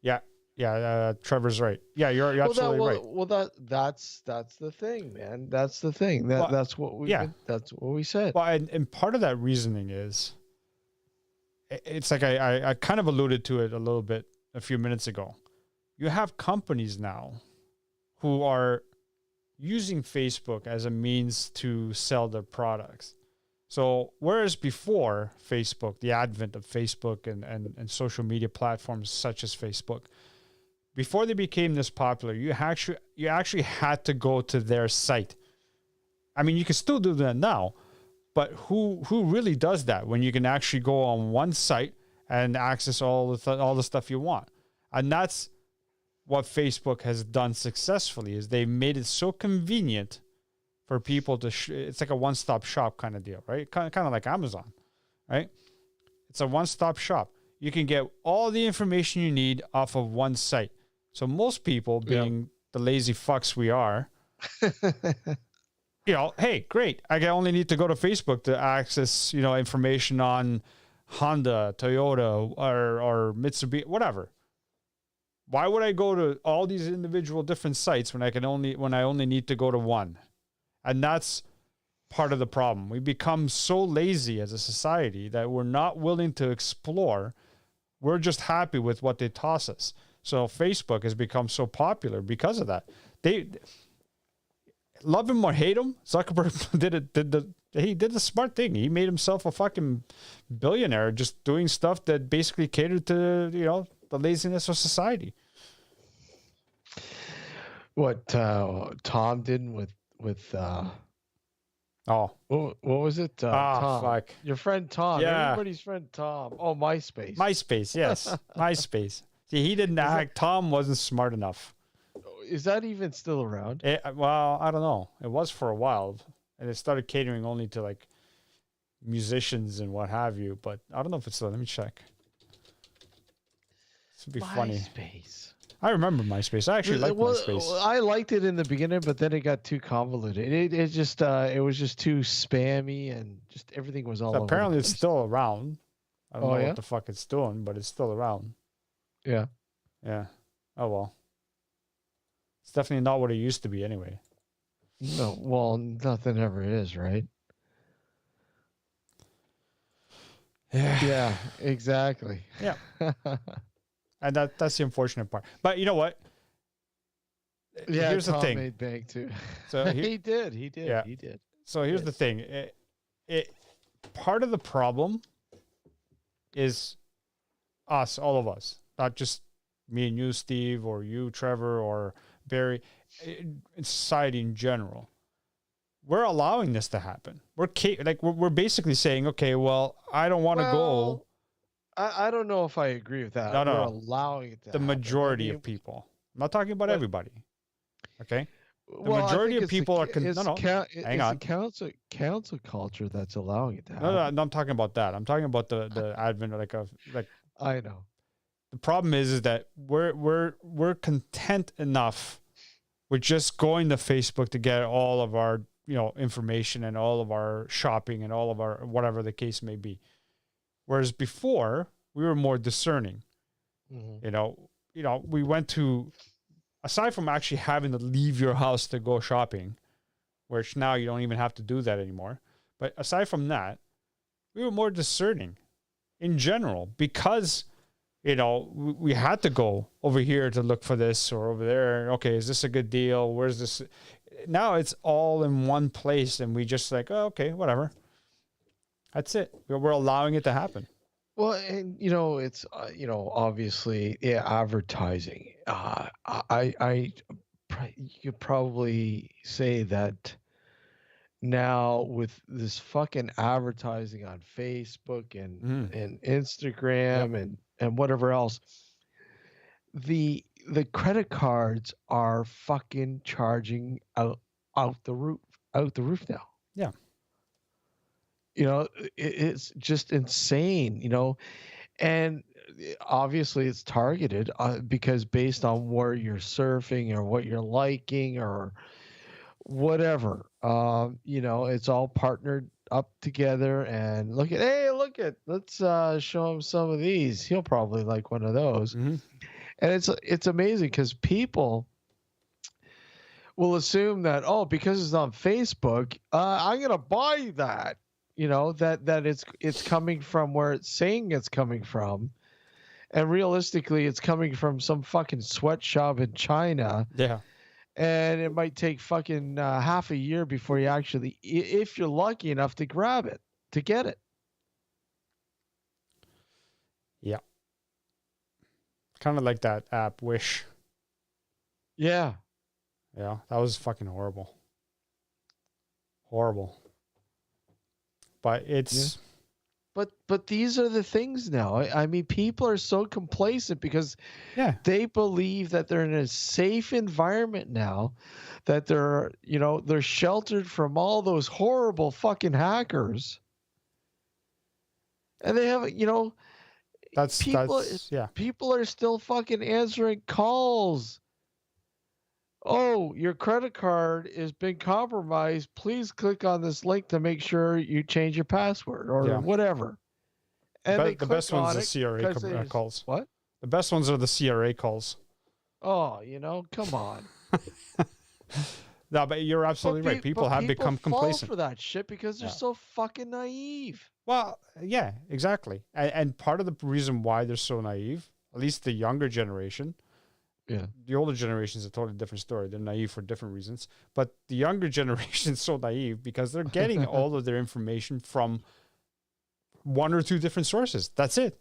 [SPEAKER 1] Yeah. Trevor's right. Yeah, you're absolutely right.
[SPEAKER 2] Well, that's the thing, man. That's the thing. That's what we said.
[SPEAKER 1] Well, and part of that reasoning is, it's like I kind of alluded to it a little bit a few minutes ago. You have companies now who are using Facebook as a means to sell their products. So whereas before Facebook, the advent of Facebook and social media platforms such as Facebook, before they became this popular, you actually had to go to their site. I mean, you can still do that now, but who really does that when you can actually go on one site and access all the stuff you want? And that's what Facebook has done successfully, is they've made it so convenient for people to, it's like a one-stop shop kind of deal, right? Kind of like Amazon, right? It's a one-stop shop. You can get all the information you need off of one site. So most people, being the lazy fucks we are, hey, great. I only need to go to Facebook to access, information on Honda, Toyota, or Mitsubishi, whatever. Why would I go to all these individual different sites when I only need to go to one? And that's part of the problem. We become so lazy as a society that we're not willing to explore. We're just happy with what they toss us. So Facebook has become so popular because of that. They love him or hate him, Zuckerberg did the smart thing. He made himself a fucking billionaire just doing stuff that basically catered to, the laziness of society.
[SPEAKER 2] What Tom did with
[SPEAKER 1] Oh,
[SPEAKER 2] what was it? Tom,
[SPEAKER 1] fuck.
[SPEAKER 2] your friend Tom,
[SPEAKER 1] Yeah.
[SPEAKER 2] everybody's friend Tom. Oh, MySpace.
[SPEAKER 1] MySpace, yes. MySpace. See, he didn't act. Tom wasn't smart enough.
[SPEAKER 2] Is that even still around?
[SPEAKER 1] Well, I don't know. It was for a while, and it started catering only to like musicians and what have you. But I don't know if it's still. Let me check. This would be funny.
[SPEAKER 2] MySpace.
[SPEAKER 1] I remember MySpace. I actually liked MySpace.
[SPEAKER 2] I liked it in the beginning, but then it got too convoluted. It was just too spammy, and just everything was all.
[SPEAKER 1] So apparently, it's still around. I don't know what the fuck it's doing, but it's still around.
[SPEAKER 2] Yeah.
[SPEAKER 1] Yeah. Oh well. It's definitely not what it used to be, anyway.
[SPEAKER 2] No, well, nothing ever is, right?
[SPEAKER 1] Yeah.
[SPEAKER 2] Yeah. Exactly.
[SPEAKER 1] Yeah. And that's the unfortunate part. But you know what?
[SPEAKER 2] Yeah,
[SPEAKER 1] here's
[SPEAKER 2] Tom
[SPEAKER 1] the thing.
[SPEAKER 2] made bank too.
[SPEAKER 1] So
[SPEAKER 2] he did.
[SPEAKER 1] Yeah.
[SPEAKER 2] He did.
[SPEAKER 1] So here's the thing. It part of the problem is us, all of us, not just me and you, Steve, or you, Trevor, or Barry. In society in general, we're allowing this to happen. We're basically saying, okay, well, I don't want to go.
[SPEAKER 2] I don't know if I agree with that.
[SPEAKER 1] No.
[SPEAKER 2] We're allowing it to happen.
[SPEAKER 1] Majority of people. I'm not talking about everybody. Okay. The
[SPEAKER 2] Well,
[SPEAKER 1] majority of people are.
[SPEAKER 2] Hang on. Council culture that's allowing it to happen.
[SPEAKER 1] No, I'm talking about that. I'm talking about the advent
[SPEAKER 2] I know.
[SPEAKER 1] The problem is that we're content enough with just going to Facebook to get all of our information and all of our shopping and all of our whatever the case may be. Whereas before we were more discerning. Mm-hmm. We went to, aside from actually having to leave your house to go shopping, which now you don't even have to do that anymore. But aside from that, we were more discerning in general because, we had to go over here to look for this or over there. Okay, is this a good deal? Where's this? Now it's all in one place and we just like, oh, okay, whatever. That's it. We're allowing it to happen.
[SPEAKER 2] Well, and it's obviously advertising. You could probably say that now with this fucking advertising on Facebook and Instagram and whatever else, the credit cards are fucking charging out the roof now.
[SPEAKER 1] Yeah.
[SPEAKER 2] It's just insane, and obviously it's targeted because based on where you're surfing or what you're liking or whatever, it's all partnered up together and let's show him some of these. He'll probably like one of those. Mm-hmm. And it's amazing because people will assume that, because it's on Facebook, I'm going to buy that. That it's coming from where it's saying it's coming from. And realistically, it's coming from some fucking sweatshop in China.
[SPEAKER 1] Yeah.
[SPEAKER 2] And it might take fucking half a year before you actually, if you're lucky enough to grab it, to get it.
[SPEAKER 1] Yeah. Kind of like that app, Wish.
[SPEAKER 2] Yeah.
[SPEAKER 1] Yeah. That was fucking horrible. Horrible. But it's...
[SPEAKER 2] Yeah. But these are the things now. I mean, people are so complacent because they believe that they're in a safe environment now, that they're sheltered from all those horrible fucking hackers. And they have, people are still fucking answering calls. Oh, your credit card has been compromised. Please click on this link to make sure you change your password or whatever. And
[SPEAKER 1] the best ones are the CRA calls.
[SPEAKER 2] What?
[SPEAKER 1] The best ones are the CRA calls.
[SPEAKER 2] Oh, come on.
[SPEAKER 1] No, but you're absolutely right. People have become complacent
[SPEAKER 2] for that shit because they're so fucking naive.
[SPEAKER 1] Well, yeah, exactly. And part of the reason why they're so naive, at least the younger generation.
[SPEAKER 2] Yeah.
[SPEAKER 1] The older generation is a totally different story. They're naive for different reasons. But the younger generation is so naive because they're getting all of their information from one or two different sources. That's it.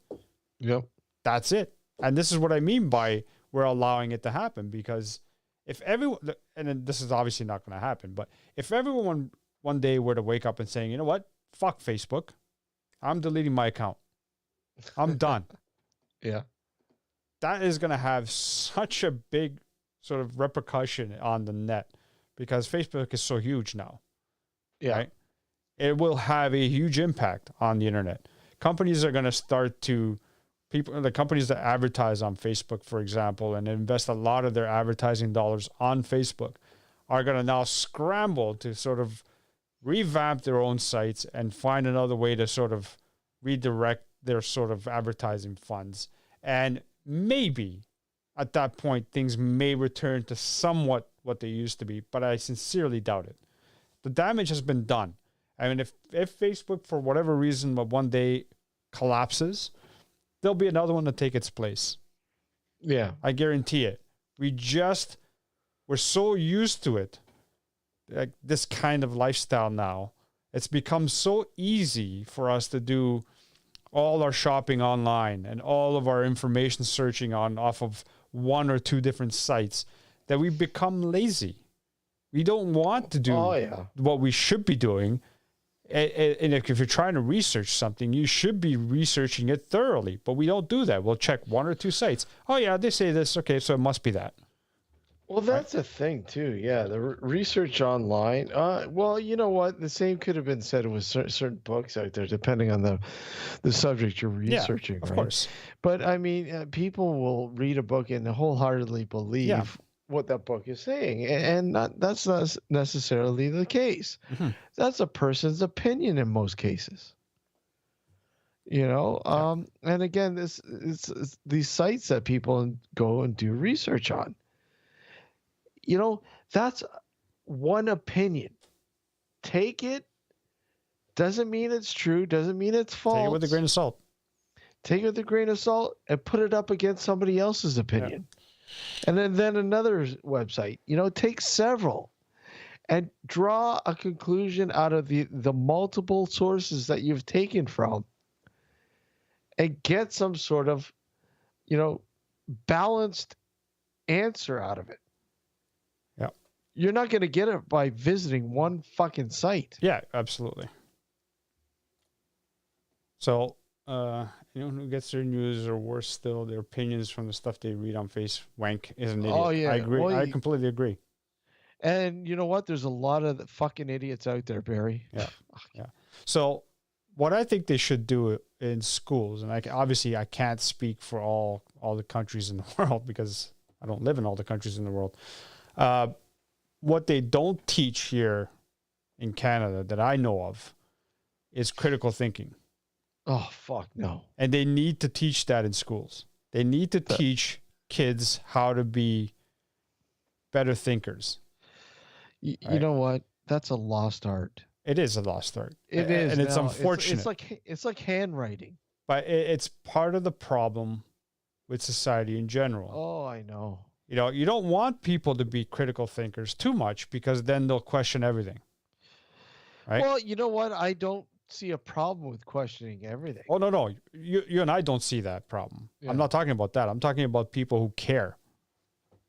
[SPEAKER 2] Yep.
[SPEAKER 1] That's it. And this is what I mean by we're allowing it to happen, because if everyone, and then this is obviously not going to happen, but if everyone one day were to wake up and saying, you know what, fuck Facebook, I'm deleting my account, I'm done.
[SPEAKER 2] Yeah.
[SPEAKER 1] That is going to have such a big sort of repercussion on the net because Facebook is so huge now.
[SPEAKER 2] Yeah.
[SPEAKER 1] Right? It will have a huge impact on the internet. Companies are going to start to, the companies that advertise on Facebook, for example, and invest a lot of their advertising dollars on Facebook are going to now scramble to sort of revamp their own sites and find another way to sort of redirect their sort of advertising funds. And maybe at that point, things may return to somewhat what they used to be, but I sincerely doubt it. The damage has been done. I mean, if Facebook, for whatever reason, but one day collapses, there'll be another one to take its place.
[SPEAKER 2] Yeah.
[SPEAKER 1] I guarantee it. We're so used to it, like this kind of lifestyle now. It's become so easy for us to do all our shopping online and all of our information searching off of one or two different sites that we become lazy. We don't want to do what we should be doing. And if you're trying to research something, you should be researching it thoroughly. But we don't do that. We'll check one or two sites. Oh, yeah, they say this. Okay, so it must be that.
[SPEAKER 2] Well, that's a thing, too. Yeah, the research online. Well, you know what? The same could have been said with certain books out there, depending on the subject you're researching.
[SPEAKER 1] Yeah, of course.
[SPEAKER 2] But, I mean, people will read a book and wholeheartedly believe what that book is saying. And that's not necessarily the case. Mm-hmm. That's a person's opinion in most cases. You know, and again, it's these sites that people go and do research on. You know, that's one opinion. Take it. Doesn't mean it's true. Doesn't mean it's false.
[SPEAKER 1] Take it with a grain of salt.
[SPEAKER 2] Take it with a grain of salt and put it up against somebody else's opinion. Yeah. And then another website, you know, take several and draw a conclusion out of the multiple sources that you've taken from and get some sort of, you know, balanced answer out of it.
[SPEAKER 1] Yeah.
[SPEAKER 2] You're not going to get it by visiting one fucking site.
[SPEAKER 1] Yeah, absolutely. So, anyone who gets their news, or worse still, their opinions from the stuff they read on Facebook is an idiot. Oh, yeah. I agree. Well, I completely agree.
[SPEAKER 2] And you know what? There's a lot of fucking idiots out there, Barry.
[SPEAKER 1] Yeah. Yeah. So what I think they should do in schools, and obviously I can't speak for all the countries in the world because I don't live in all the countries in the world. What they don't teach here in Canada that I know of is critical thinking.
[SPEAKER 2] Oh, fuck no.
[SPEAKER 1] And they need to teach that in schools. They need to teach kids how to be better thinkers.
[SPEAKER 2] You know what? That's a lost art.
[SPEAKER 1] It is a lost art.
[SPEAKER 2] It is.
[SPEAKER 1] And it's unfortunate.
[SPEAKER 2] It's like handwriting.
[SPEAKER 1] But it's part of the problem with society in general.
[SPEAKER 2] Oh, I know.
[SPEAKER 1] You know, you don't want people to be critical thinkers too much because then they'll question everything. Right?
[SPEAKER 2] Well, you know what? I don't see a problem with questioning everything.
[SPEAKER 1] Oh, no. You and I don't see that problem. Yeah. I'm not talking about that. I'm talking about people who care.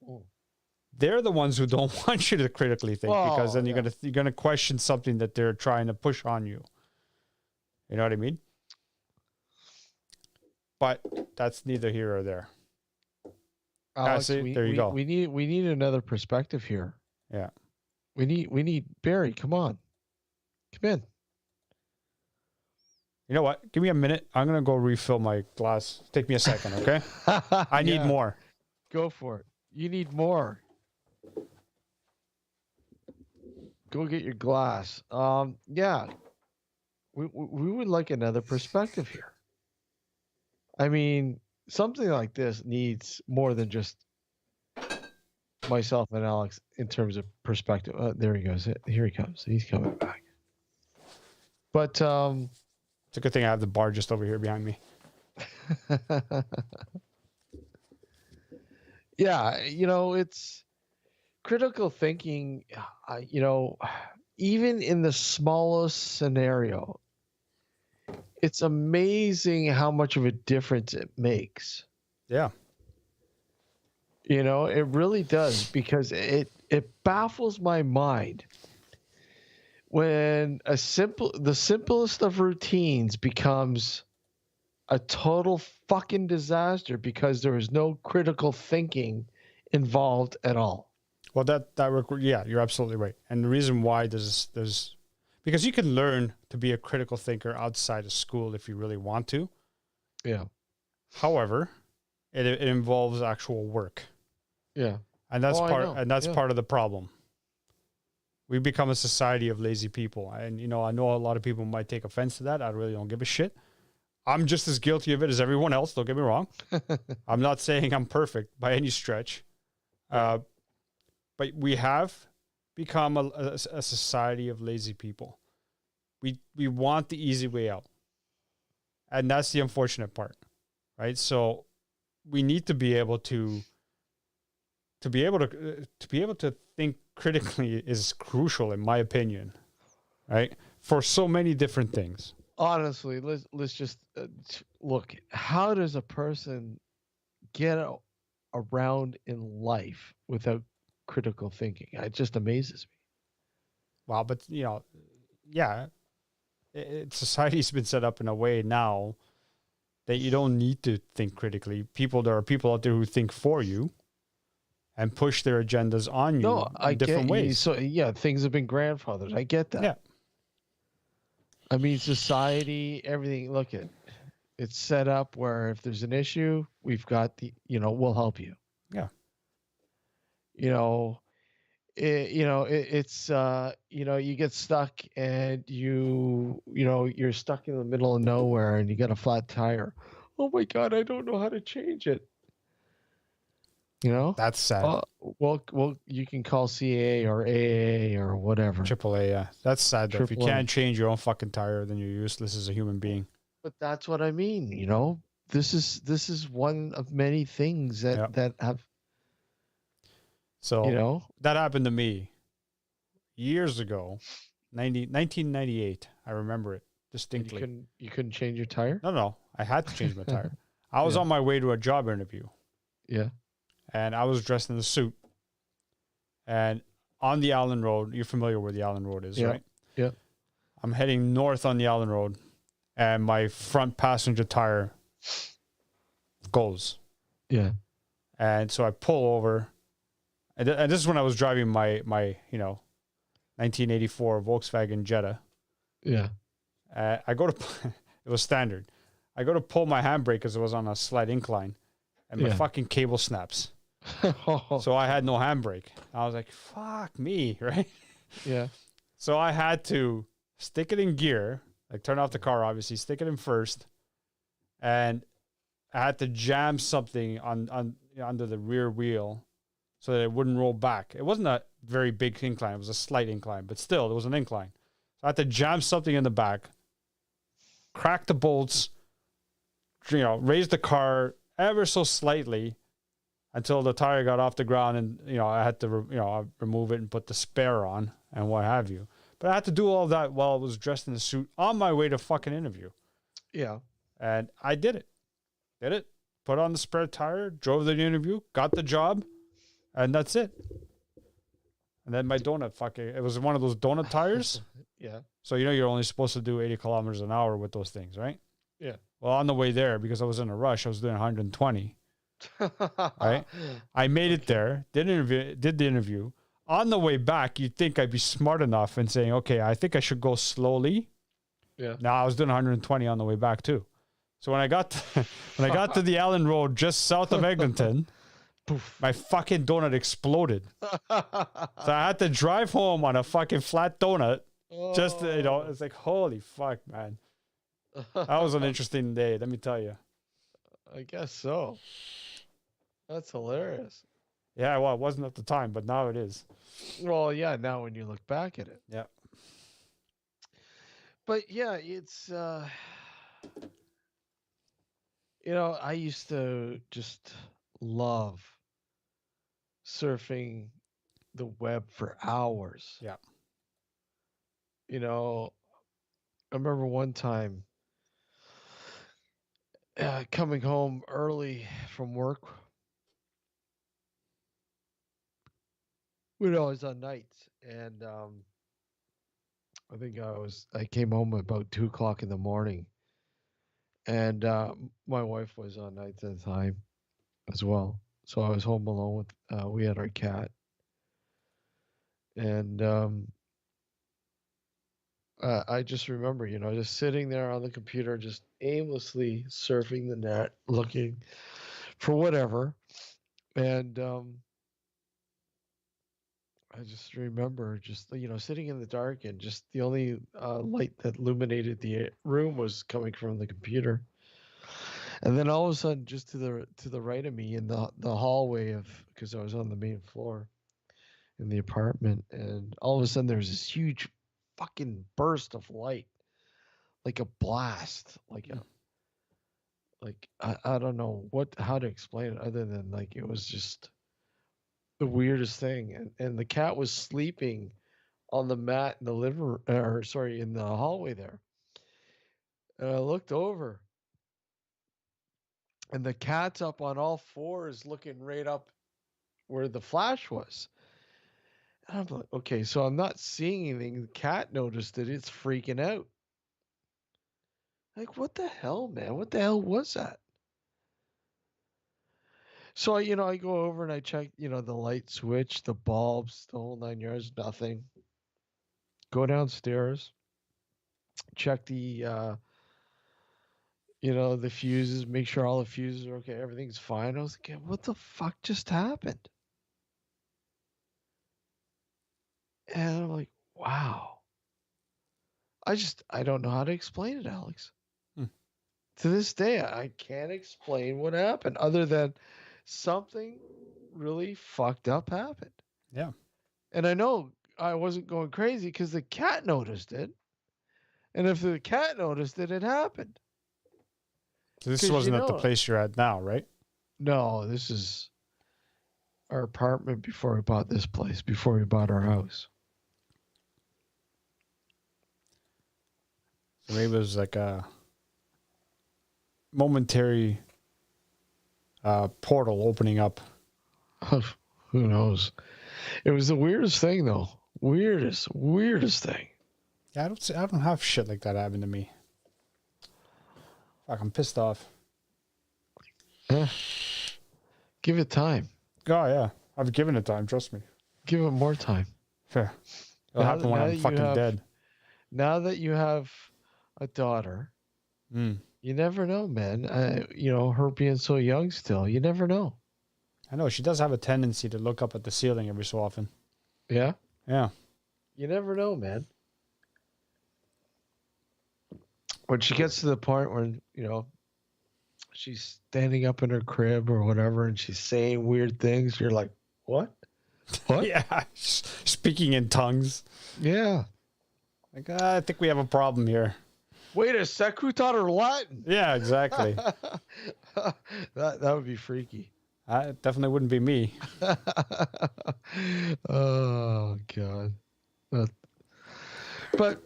[SPEAKER 1] Oh. They're the ones who don't want you to critically think because then you're gonna question something that they're trying to push on you. You know what I mean? But that's neither here or there.
[SPEAKER 2] Alex, there you go. We need another perspective here.
[SPEAKER 1] Yeah.
[SPEAKER 2] We need Barry. Come on, come in.
[SPEAKER 1] You know what? Give me a minute. I'm gonna go refill my glass. Take me a second, okay? I need more.
[SPEAKER 2] Go for it. You need more. Go get your glass. Yeah. We would like another perspective here. I mean, something like this needs more than just myself and Alex in terms of perspective. There he goes. Here he comes. He's coming back. But
[SPEAKER 1] it's a good thing I have the bar just over here behind me.
[SPEAKER 2] Yeah, you know, it's critical thinking, you know, even in the smallest scenario, it's amazing how much of a difference it makes.
[SPEAKER 1] Yeah.
[SPEAKER 2] You know, it really does, because it baffles my mind when the simplest of routines becomes a total fucking disaster because there is no critical thinking involved at all.
[SPEAKER 1] Well, yeah, you're absolutely right. And the reason why there's because you can learn to be a critical thinker outside of school if you really want to.
[SPEAKER 2] Yeah.
[SPEAKER 1] However, it involves actual work.
[SPEAKER 2] Yeah.
[SPEAKER 1] And that's part of the problem. We become a society of lazy people. And, I know a lot of people might take offense to that. I really don't give a shit. I'm just as guilty of it as everyone else. Don't get me wrong. I'm not saying I'm perfect by any stretch. But we have become a society of lazy people. We want the easy way out. And that's the unfortunate part, right? So we need to be able to be able to think critically is crucial, in my opinion, right? For so many different things.
[SPEAKER 2] Honestly, let's just look. How does a person get around in life without critical thinking? It just amazes me.
[SPEAKER 1] Wow, but yeah, society's been set up in a way now that you don't need to think critically. There are people out there who think for you and push their agendas on you in different ways.
[SPEAKER 2] So yeah, things have been grandfathered. I get that.
[SPEAKER 1] Yeah.
[SPEAKER 2] I mean, society, everything. Look it's set up where if there's an issue, we've got we'll help you.
[SPEAKER 1] Yeah.
[SPEAKER 2] You get stuck and you're stuck in the middle of nowhere and you got a flat tire. Oh my God, I don't know how to change it.
[SPEAKER 1] That's sad.
[SPEAKER 2] Well, you can call CAA or AA or whatever.
[SPEAKER 1] AAA, yeah. That's sad though. If you can't change your own fucking tire, then you're useless as a human being.
[SPEAKER 2] But that's what I mean, This is one of many things that have.
[SPEAKER 1] So that happened to me years ago, 1998. I remember it distinctly.
[SPEAKER 2] You couldn't change your tire?
[SPEAKER 1] No. I had to change my tire. I was on my way to a job interview.
[SPEAKER 2] Yeah.
[SPEAKER 1] And I was dressed in a suit. And on the Allen Road, you're familiar where the Allen Road is, right?
[SPEAKER 2] Yeah.
[SPEAKER 1] I'm heading north on the Allen Road, and my front passenger tire goes.
[SPEAKER 2] Yeah.
[SPEAKER 1] And so I pull over. And this is when I was driving my 1984 Volkswagen Jetta.
[SPEAKER 2] Yeah.
[SPEAKER 1] I go to, it was standard. I go to pull my handbrake because it was on a slight incline, and my fucking cable snaps. So I had no handbrake. I was like, fuck me, right?
[SPEAKER 2] Yeah.
[SPEAKER 1] So I had to stick it in gear, like turn off the car, obviously, stick it in first, and I had to jam something under the rear wheel so that it wouldn't roll back. It wasn't a very big incline. It was a slight incline, but still, it was an incline. So I had to jam something in the back, crack the bolts, raise the car ever so slightly until the tire got off the ground, and I had to remove it and put the spare on and what have you. But I had to do all that while I was dressed in the suit on my way to fucking interview.
[SPEAKER 2] Yeah.
[SPEAKER 1] And I did it. Put on the spare tire, drove to the interview, got the job, and that's it. And then my donut it was one of those donut tires.
[SPEAKER 2] Yeah.
[SPEAKER 1] So you're only supposed to do 80 kilometers an hour with those things, right?
[SPEAKER 2] Yeah.
[SPEAKER 1] Well, on the way there, because I was in a rush, I was doing 120. Right? I made it there, did the interview. On the way back, you'd think I'd be smart enough and saying, okay, I think I should go slowly.
[SPEAKER 2] Yeah.
[SPEAKER 1] Now I was doing 120 on the way back too. So when I got to the Allen Road just south of Eglinton, my fucking donut exploded. So I had to drive home on a fucking flat donut. Just it's like, holy fuck, man. That was an interesting day, let me tell you.
[SPEAKER 2] I guess so. That's hilarious.
[SPEAKER 1] Yeah, well, it wasn't at the time, but now it is.
[SPEAKER 2] Well, yeah, now when you look back at it.
[SPEAKER 1] Yeah.
[SPEAKER 2] But yeah, it's I used to just love surfing the web for hours.
[SPEAKER 1] Yeah.
[SPEAKER 2] I remember one time coming home early from work when I was on nights, and I think I came home about 2 o'clock in the morning, and my wife was on nights at the time as well. So I was home alone with we had our cat, and I just remember, just sitting there on the computer, just aimlessly surfing the net, looking for whatever, and I just remember just sitting in the dark, and just the only light that illuminated the room was coming from the computer. And then all of a sudden, just to the right of me in the hallway because I was on the main floor in the apartment, and all of a sudden there's this huge fucking burst of light, like a blast, I don't know how to explain it other than like it was just the weirdest thing. And the cat was sleeping on the mat in the in the hallway there. And I looked over, and the cat's up on all fours looking right up where the flash was. And I'm like, okay, so I'm not seeing anything. The cat noticed it. It's freaking out. Like, what the hell, man? What the hell was that? So, I go over and I check, the light switch, the bulbs, the whole 9 yards, nothing. Go downstairs, check the the fuses, make sure all the fuses are okay, everything's fine. I was like, what the fuck just happened? And I'm like, wow. I don't know how to explain it, Alex. To this day, I can't explain what happened other than something really fucked up happened.
[SPEAKER 1] Yeah.
[SPEAKER 2] And I know I wasn't going crazy because the cat noticed it. And if the cat noticed it, it happened.
[SPEAKER 1] So this wasn't at the place you're at now, right?
[SPEAKER 2] No, this is our apartment before we bought this place, before we bought our house.
[SPEAKER 1] So maybe it was like a momentary portal opening up.
[SPEAKER 2] Who knows? It was the weirdest thing, though. Weirdest thing.
[SPEAKER 1] Yeah, I don't have shit like that happen to me. Fuck, I'm pissed off.
[SPEAKER 2] Yeah. Give it time.
[SPEAKER 1] Oh, yeah. I've given it time, trust me.
[SPEAKER 2] Give it more time.
[SPEAKER 1] Fair. It'll happen when I'm fucking dead.
[SPEAKER 2] Now that you have a daughter, you never know, man. Her being so young still, you never know.
[SPEAKER 1] I know. She does have a tendency to look up at the ceiling every so often.
[SPEAKER 2] Yeah?
[SPEAKER 1] Yeah.
[SPEAKER 2] You never know, man. When she gets to the point where, she's standing up in her crib or whatever and she's saying weird things, you're like, what? What?
[SPEAKER 1] Yeah. Speaking in tongues.
[SPEAKER 2] Yeah.
[SPEAKER 1] Like, I think we have a problem here.
[SPEAKER 2] Wait a sec, who taught her Latin?
[SPEAKER 1] Yeah, exactly.
[SPEAKER 2] That would be freaky.
[SPEAKER 1] It definitely wouldn't be me.
[SPEAKER 2] Oh, God. But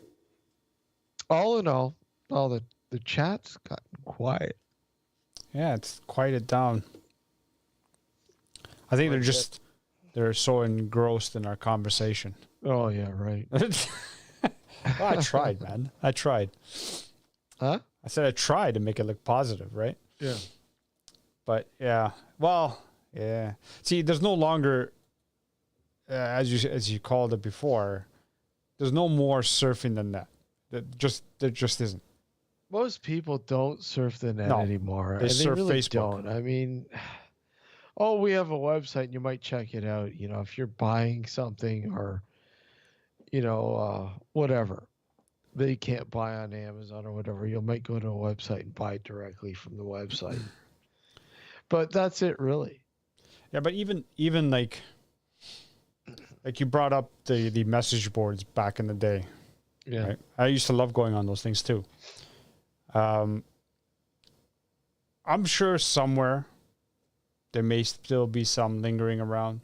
[SPEAKER 2] all in all the chat's gotten quiet.
[SPEAKER 1] Yeah, it's quieted down. I think they're so engrossed in our conversation.
[SPEAKER 2] Oh, yeah, right.
[SPEAKER 1] Well, I tried, man. I tried.
[SPEAKER 2] Huh?
[SPEAKER 1] I said I tried to make it look positive, right?
[SPEAKER 2] Yeah.
[SPEAKER 1] But yeah, well, yeah. See, there's no longer, as you called it before, there's no more surfing than that. There just isn't.
[SPEAKER 2] Most people don't surf the net anymore.
[SPEAKER 1] They surf
[SPEAKER 2] really
[SPEAKER 1] Facebook.
[SPEAKER 2] Don't. I mean, we have a website and you might check it out. If you're buying something or, whatever, that you can't buy on Amazon or whatever, you might go to a website and buy it directly from the website. But that's it, really.
[SPEAKER 1] Yeah, but even like you brought up the message boards back in the day.
[SPEAKER 2] Yeah.
[SPEAKER 1] Right? I used to love going on those things too. I'm sure somewhere there may still be some lingering around.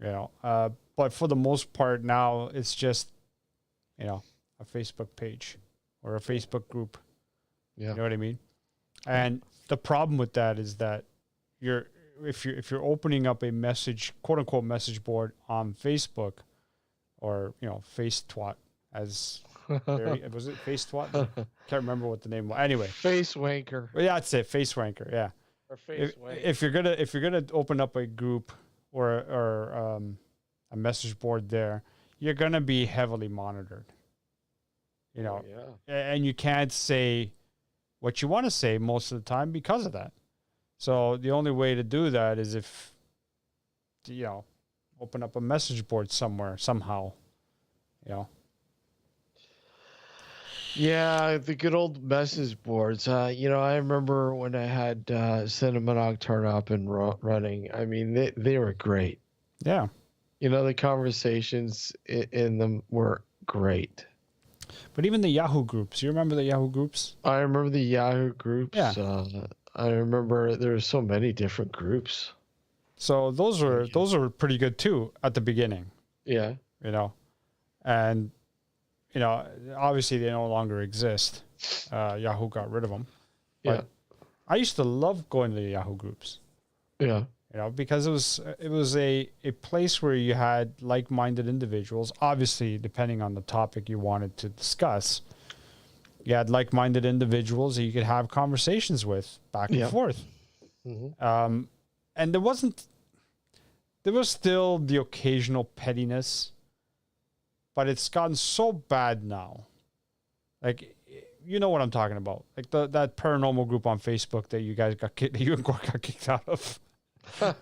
[SPEAKER 1] But for the most part now it's just, a Facebook page or a Facebook group.
[SPEAKER 2] Yeah.
[SPEAKER 1] You know what I mean? And the problem with that is that if you're opening up a message, quote unquote message board on Facebook, or Face Twat, as was it Face Twat? Can't remember what the name was. Anyway,
[SPEAKER 2] Face Wanker.
[SPEAKER 1] Well, yeah, that's it. Face Wanker. Yeah.
[SPEAKER 2] Or Face Wanker.
[SPEAKER 1] If you're gonna open up a group or a message board there, you're gonna be heavily monitored. And you can't say what you want to say most of the time because of that. So the only way to do that is if, open up a message board somewhere, somehow,
[SPEAKER 2] Yeah, the good old message boards. I remember when I had Cinema Nocturnal up and running. I mean, they were great.
[SPEAKER 1] Yeah.
[SPEAKER 2] The conversations in them were great.
[SPEAKER 1] But even the Yahoo groups, you remember the Yahoo groups?
[SPEAKER 2] I remember the Yahoo groups.
[SPEAKER 1] Yeah.
[SPEAKER 2] I remember there were so many different groups.
[SPEAKER 1] So those were pretty good too at the beginning.
[SPEAKER 2] Yeah.
[SPEAKER 1] And obviously they no longer exist. Yahoo got rid of them. But
[SPEAKER 2] Yeah.
[SPEAKER 1] I used to love going to the Yahoo groups.
[SPEAKER 2] Yeah.
[SPEAKER 1] Because it was a place where you had like-minded individuals, obviously depending on the topic you wanted to discuss. You had like-minded individuals that you could have conversations with back and forth. Mm-hmm. And there was still the occasional pettiness, but it's gotten so bad now. Like, you know what I'm talking about. Like that paranormal group on Facebook that you guys got kicked out of.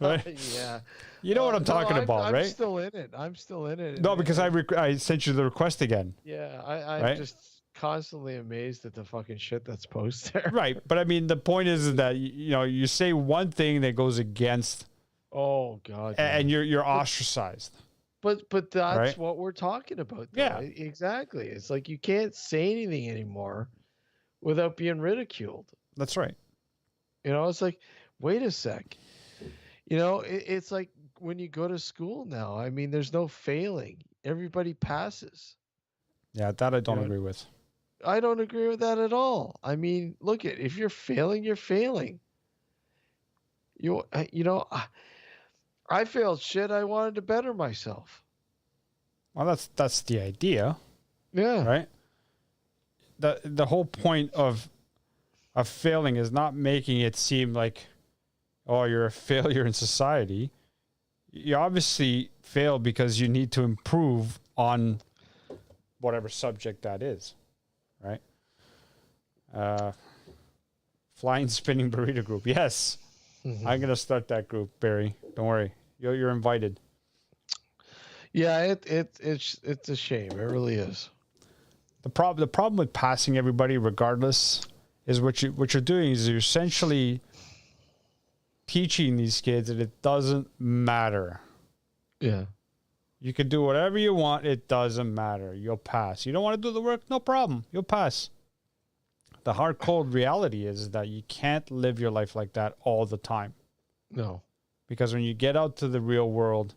[SPEAKER 1] Right?
[SPEAKER 2] Yeah.
[SPEAKER 1] You know what I'm talking about, right?
[SPEAKER 2] I'm still in it. I'm still in it.
[SPEAKER 1] No, because I sent you the request again.
[SPEAKER 2] Yeah, I'm just constantly amazed at the fucking shit that's posted there.
[SPEAKER 1] Right, but I mean, the point is that you say one thing that goes against.
[SPEAKER 2] Oh God.
[SPEAKER 1] And you're ostracized.
[SPEAKER 2] But that's what we're talking about. Though.
[SPEAKER 1] Yeah,
[SPEAKER 2] exactly. It's like you can't say anything anymore without being ridiculed.
[SPEAKER 1] That's right.
[SPEAKER 2] It's like, wait a sec. It's like when you go to school now. I mean, there's no failing. Everybody passes.
[SPEAKER 1] Yeah, that I don't agree with.
[SPEAKER 2] I don't agree with that at all. I mean, look if you're failing, you're failing. I failed shit. I wanted to better myself.
[SPEAKER 1] Well, that's the idea.
[SPEAKER 2] Yeah.
[SPEAKER 1] Right. The whole point of failing is not making it seem like, oh, you're a failure in society. You obviously fail because you need to improve on whatever subject that is, right? Flying Spinning Burrito Group. Yes. Mm-hmm. I'm going to start that group, Barry. Don't worry. You're invited.
[SPEAKER 2] Yeah, it's a shame. It really is.
[SPEAKER 1] The problem with passing everybody regardless is what you're doing is you're essentially teaching these kids that it doesn't matter.
[SPEAKER 2] Yeah.
[SPEAKER 1] You can do whatever you want. It doesn't matter. You'll pass. You don't want to do the work? No problem. You'll pass. The hard, cold reality is that you can't live your life like that all the time.
[SPEAKER 2] No.
[SPEAKER 1] Because when you get out to the real world,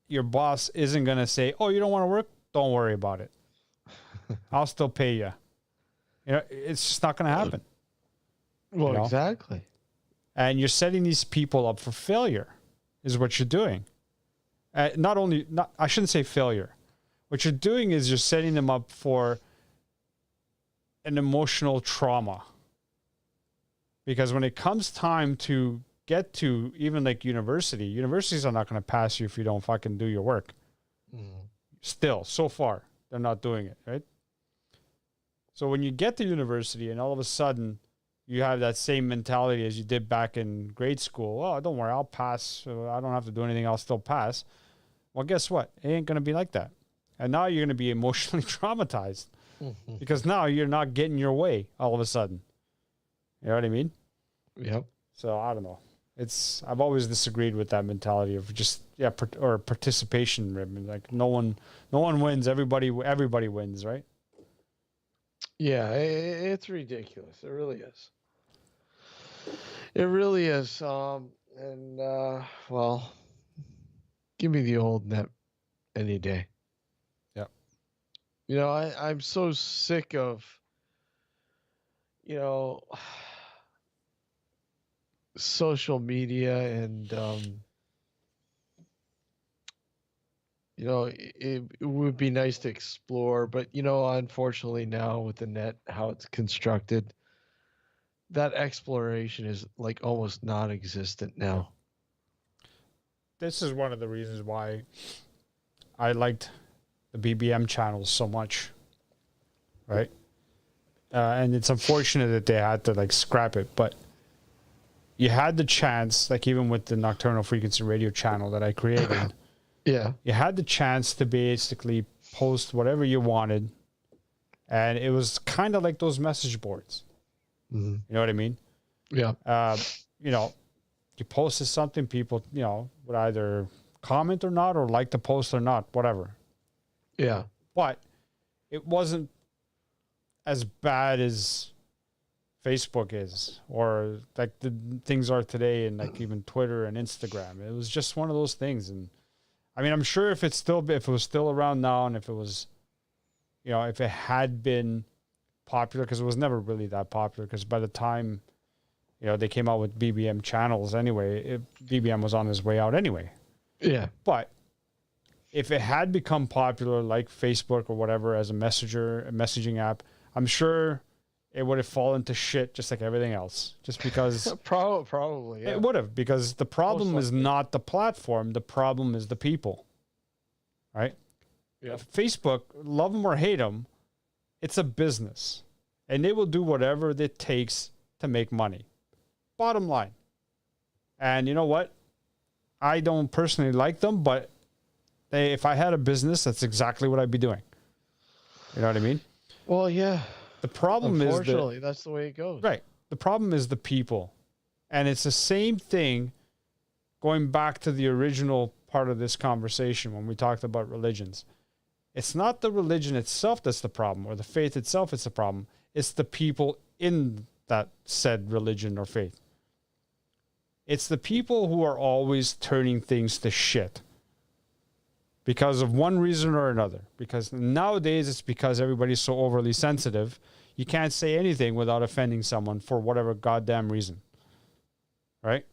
[SPEAKER 1] your boss isn't going to say, oh, you don't want to work? Don't worry about it. I'll still pay you. It's just not going to happen.
[SPEAKER 2] Well, exactly.
[SPEAKER 1] And you're setting these people up for failure is what you're doing. I shouldn't say failure. What you're doing is you're setting them up for an emotional trauma. Because when it comes time to get to even like universities are not going to pass you if you don't fucking do your work. Mm. Still, so far, they're not doing it, right? So when you get to university and all of a sudden you have that same mentality as you did back in grade school. Oh, don't worry, I'll pass. I don't have to do anything. I'll still pass. Well, guess what? It ain't going to be like that. And now you're going to be emotionally traumatized because now you're not getting your way all of a sudden. You know what I mean?
[SPEAKER 2] Yep.
[SPEAKER 1] So I don't know. I've always disagreed with that mentality of just or participation. Like no one wins. Everybody wins, right?
[SPEAKER 2] Yeah, it's ridiculous. It really is. It really is. Well, give me the old net any day.
[SPEAKER 1] Yep.
[SPEAKER 2] I'm so sick of, social media and it would be nice to explore, but unfortunately now with the net, how it's constructed, that exploration is like almost non-existent now.
[SPEAKER 1] This is one of the reasons why I liked the BBM channels so much, right? And it's unfortunate that they had to like scrap it, but you had the chance, like even with the Nocturnal Frequency Radio channel that I created,
[SPEAKER 2] yeah,
[SPEAKER 1] you had the chance to basically post whatever you wanted, and it was kind of like those message boards.
[SPEAKER 2] Mm-hmm.
[SPEAKER 1] You know what I mean?
[SPEAKER 2] Yeah.
[SPEAKER 1] You posted something, people, would either comment or not, or like the post or not, whatever.
[SPEAKER 2] Yeah.
[SPEAKER 1] But it wasn't as bad as Facebook is, or like the things are today, and like even Twitter and Instagram. It was just one of those things. And I mean, I'm sure if it was still around now, and if it was, if it had been popular, because it was never really that popular, because by the time, they came out with BBM channels anyway, BBM was on his way out anyway.
[SPEAKER 2] Yeah.
[SPEAKER 1] But if it had become popular like Facebook or whatever as a messaging app, I'm sure it would have fallen to shit just like everything else. Just because
[SPEAKER 2] probably yeah.
[SPEAKER 1] It would have, because the problem is not the platform, the problem is the people. Right?
[SPEAKER 2] Yeah.
[SPEAKER 1] Facebook, love them or hate them, it's a business. And they will do whatever it takes to make money. Bottom line. And you know what? I don't personally like them, but if I had a business, that's exactly what I'd be doing. You know what I mean?
[SPEAKER 2] Well, yeah.
[SPEAKER 1] The problem is
[SPEAKER 2] unfortunately, that's the way it goes.
[SPEAKER 1] Right. The problem is the people. And it's the same thing going back to the original part of this conversation when we talked about religions. It's not the religion itself that's the problem, or the faith itself that's the problem. It's the people in that said religion or faith. It's the people who are always turning things to shit because of one reason or another. Because nowadays it's because everybody's so overly sensitive. You can't say anything without offending someone for whatever goddamn reason. Right?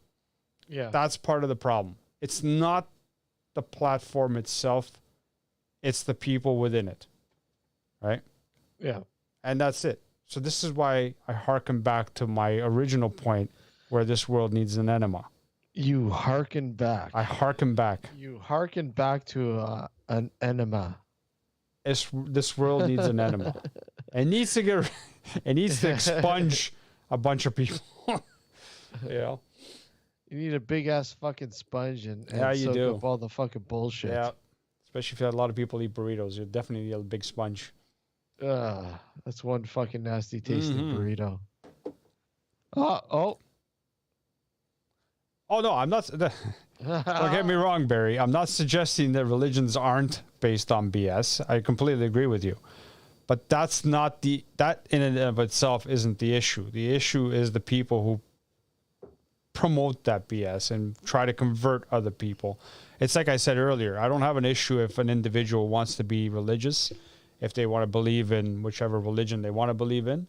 [SPEAKER 2] Yeah.
[SPEAKER 1] That's part of the problem. It's not the platform itself. It's the people within it. Right?
[SPEAKER 2] Yeah.
[SPEAKER 1] And that's it. So this is why I hearken back to my original point where this world needs an enema.
[SPEAKER 2] You hearken back.
[SPEAKER 1] I hearken back.
[SPEAKER 2] You hearken back to an enema.
[SPEAKER 1] This world needs an enema. It needs to expunge a bunch of people.
[SPEAKER 2] You need a big ass fucking sponge and
[SPEAKER 1] you
[SPEAKER 2] soak
[SPEAKER 1] do.
[SPEAKER 2] up all the fucking bullshit.
[SPEAKER 1] Yeah. Especially if you had a lot of people eat burritos, you definitely need a big sponge.
[SPEAKER 2] That's one fucking nasty tasting burrito. Oh
[SPEAKER 1] no, I'm not. Don't get me wrong, Barry. I'm not suggesting that religions aren't based on BS. I completely agree with you. But that's not that in and of itself isn't the issue. The issue is the people who promote that BS and try to convert other people. It's like I said earlier, I don't have an issue if an individual wants to be religious, if they want to believe in whichever religion they want to believe in.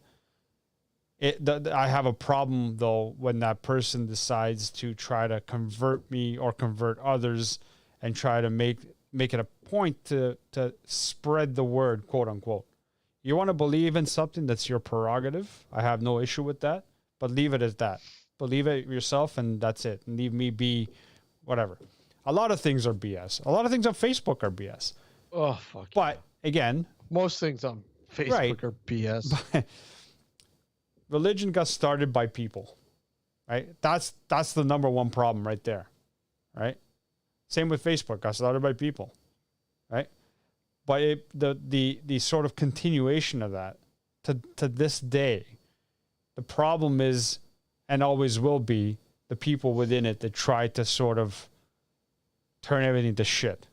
[SPEAKER 1] I have a problem, though, when that person decides to try to convert me or convert others and try to make it a point to spread the word, quote unquote. You want to believe in something, that's your prerogative. I have no issue with that, but leave it as that. Believe it yourself, and that's it. And leave me be whatever. A lot of things are BS. A lot of things on Facebook are BS.
[SPEAKER 2] Oh, fuck.
[SPEAKER 1] But, again...
[SPEAKER 2] most things on Facebook are BS.
[SPEAKER 1] Religion got started by people, right? That's the number one problem right there, right? Same with Facebook, got started by people, right? But the sort of continuation of that to this day, the problem is, and always will be, the people within it that try to sort of turn everything to shit.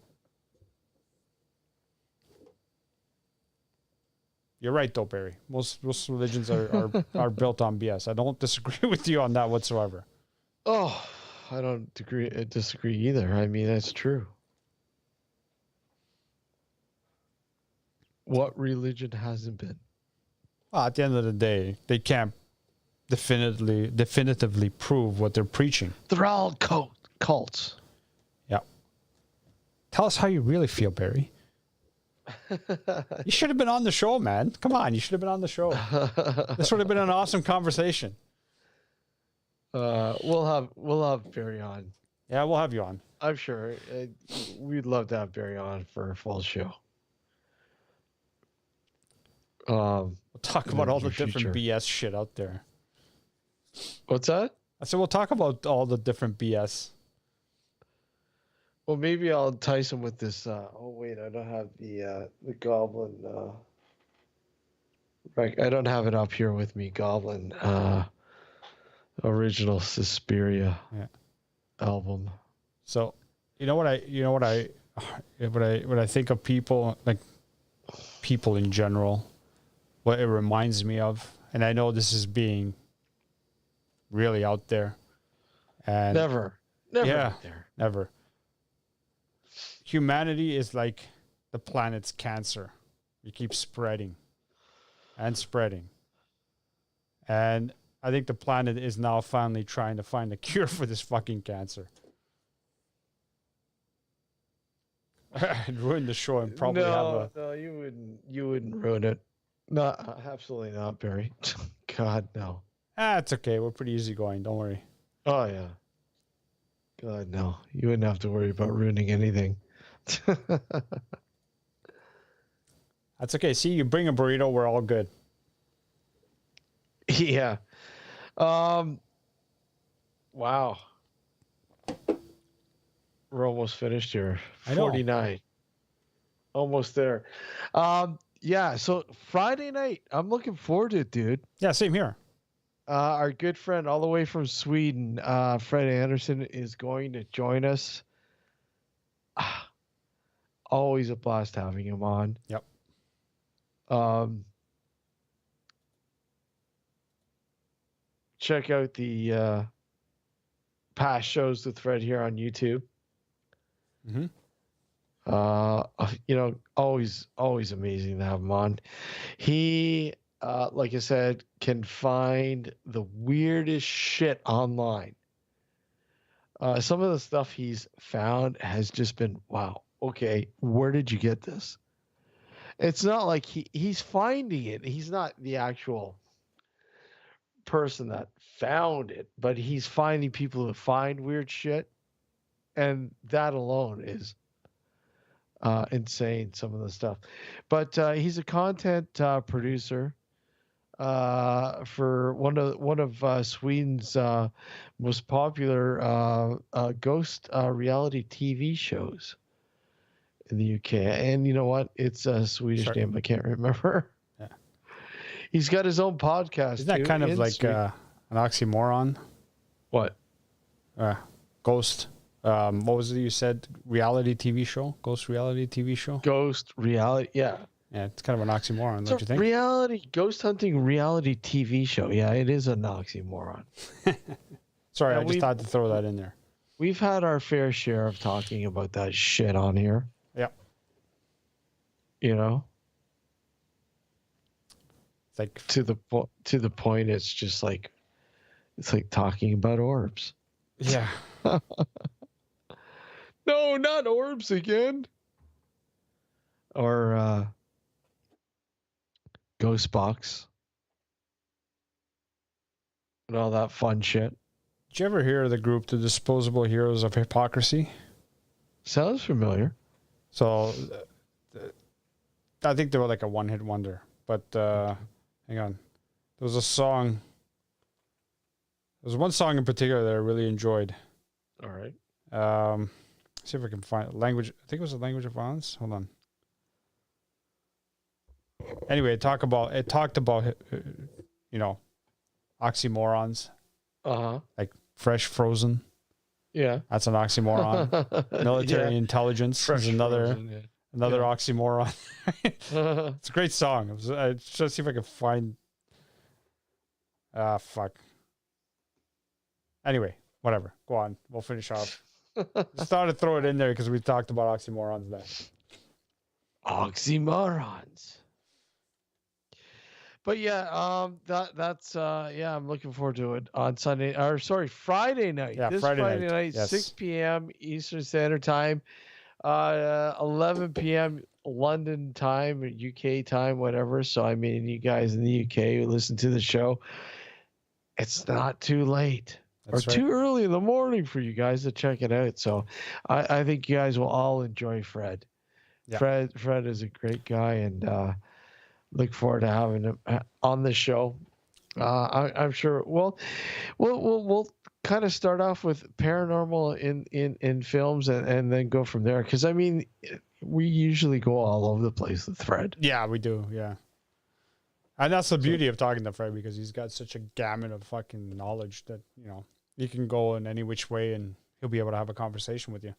[SPEAKER 1] You're right, though, Barry. Most religions are built on BS. I don't disagree with you on that whatsoever.
[SPEAKER 2] Oh, I don't disagree either. I mean, that's true. What religion hasn't been?
[SPEAKER 1] Well, at the end of the day, they can't definitively prove what they're preaching.
[SPEAKER 2] They're all cults.
[SPEAKER 1] Yeah. Tell us how you really feel, Barry. You should have been on the show, man. Come on, you should have been on the show. This would have been an awesome conversation.
[SPEAKER 2] We'll have Barry on.
[SPEAKER 1] Yeah, we'll have you on.
[SPEAKER 2] I'm sure. We'd love to have Barry on for a full show.
[SPEAKER 1] We'll talk about all the different BS shit out there.
[SPEAKER 2] What's that?
[SPEAKER 1] I said we'll talk about all the different BS.
[SPEAKER 2] Well, maybe I'll entice him with this. Oh wait, I don't have the Goblin. Right, I don't have it up here with me. Goblin, original Suspiria album.
[SPEAKER 1] So, what I think of people, like people in general, what it reminds me of, and I know this is being really out there, and
[SPEAKER 2] never out there.
[SPEAKER 1] Never. Humanity is like the planet's cancer. You keep spreading and spreading. And I think the planet is now finally trying to find a cure for this fucking cancer. I'd ruin the show and probably
[SPEAKER 2] No, you wouldn't ruin it. No, absolutely not, Barry. God, no.
[SPEAKER 1] It's okay. We're pretty easygoing. Don't worry.
[SPEAKER 2] Oh, yeah. God, no. You wouldn't have to worry about ruining anything.
[SPEAKER 1] That's okay. See, you bring a burrito, we're all good.
[SPEAKER 2] Yeah. Wow. We're almost finished here. 49. Almost there. Yeah, so Friday night, I'm looking forward to it, dude.
[SPEAKER 1] Yeah, same here.
[SPEAKER 2] Our good friend all the way from Sweden, Fred Anderson, is going to join us. Always a blast having him on.
[SPEAKER 1] Yep.
[SPEAKER 2] Check out the past shows with Fred here on YouTube.
[SPEAKER 1] Mm-hmm.
[SPEAKER 2] Always amazing to have him on. He, like I said, can find the weirdest shit online. Some of the stuff he's found has just been, wow, okay, where did you get this? It's not like he's finding it. He's not the actual person that found it, but he's finding people who find weird shit. And that alone is insane, some of the stuff. But he's a content producer for one of Sweden's most popular ghost reality TV shows in the UK. And you know what? It's a Swedish name. I can't remember.
[SPEAKER 1] Yeah.
[SPEAKER 2] He's got his own podcast.
[SPEAKER 1] Isn't that kind of like an oxymoron?
[SPEAKER 2] What?
[SPEAKER 1] Ghost. What was it you said? Reality TV show? Ghost reality TV show?
[SPEAKER 2] Ghost reality, yeah.
[SPEAKER 1] Yeah, it's kind of an oxymoron, don't you think?
[SPEAKER 2] Reality, ghost hunting reality TV show. Yeah, it is an oxymoron.
[SPEAKER 1] Sorry, I just had to throw that in there.
[SPEAKER 2] We've had our fair share of talking about that shit on here.
[SPEAKER 1] Yeah.
[SPEAKER 2] You know?
[SPEAKER 1] It's like
[SPEAKER 2] to the point it's just like it's like talking about orbs.
[SPEAKER 1] Yeah.
[SPEAKER 2] No, not orbs again. Or Ghost Box. And all that fun shit.
[SPEAKER 1] Did you ever hear of the group, the Disposable Heroes of Hypocrisy?
[SPEAKER 2] Sounds familiar.
[SPEAKER 1] So, I think they were like a one-hit wonder. But, hang on. There was a song. There was one song in particular that I really enjoyed.
[SPEAKER 2] All right.
[SPEAKER 1] See if I can find language. I think it was the Language of Violence. Hold on. Anyway, it talked about oxymorons. Like fresh frozen.
[SPEAKER 2] Yeah.
[SPEAKER 1] That's an oxymoron. Military intelligence is another oxymoron. It's a great song. I just see if I can find. Fuck. Anyway, whatever. Go on. We'll finish off. Just thought to throw it in there because we talked about oxymorons there.
[SPEAKER 2] Oxymorons. But yeah, that's yeah, I'm looking forward to it on Sunday, or sorry, Friday night.
[SPEAKER 1] Yeah,
[SPEAKER 2] this
[SPEAKER 1] Friday
[SPEAKER 2] night,
[SPEAKER 1] yes.
[SPEAKER 2] 6 p.m. Eastern Standard Time, 11 p.m. London time, UK time, whatever. So I mean, you guys in the UK who listen to the show, it's not too late. That's or too early in the morning for you guys to check it out. So I think you guys will all enjoy Fred. Yeah. Fred is a great guy, and look forward to having him on the show. I'm sure. Well, we'll kind of start off with paranormal in films, and then go from there. Because I mean, we usually go all over the place with Fred.
[SPEAKER 1] Yeah, we do. Yeah. And that's the beauty of talking to Fred, because he's got such a gamut of fucking knowledge that, you can go in any which way and he'll be able to have a conversation with you.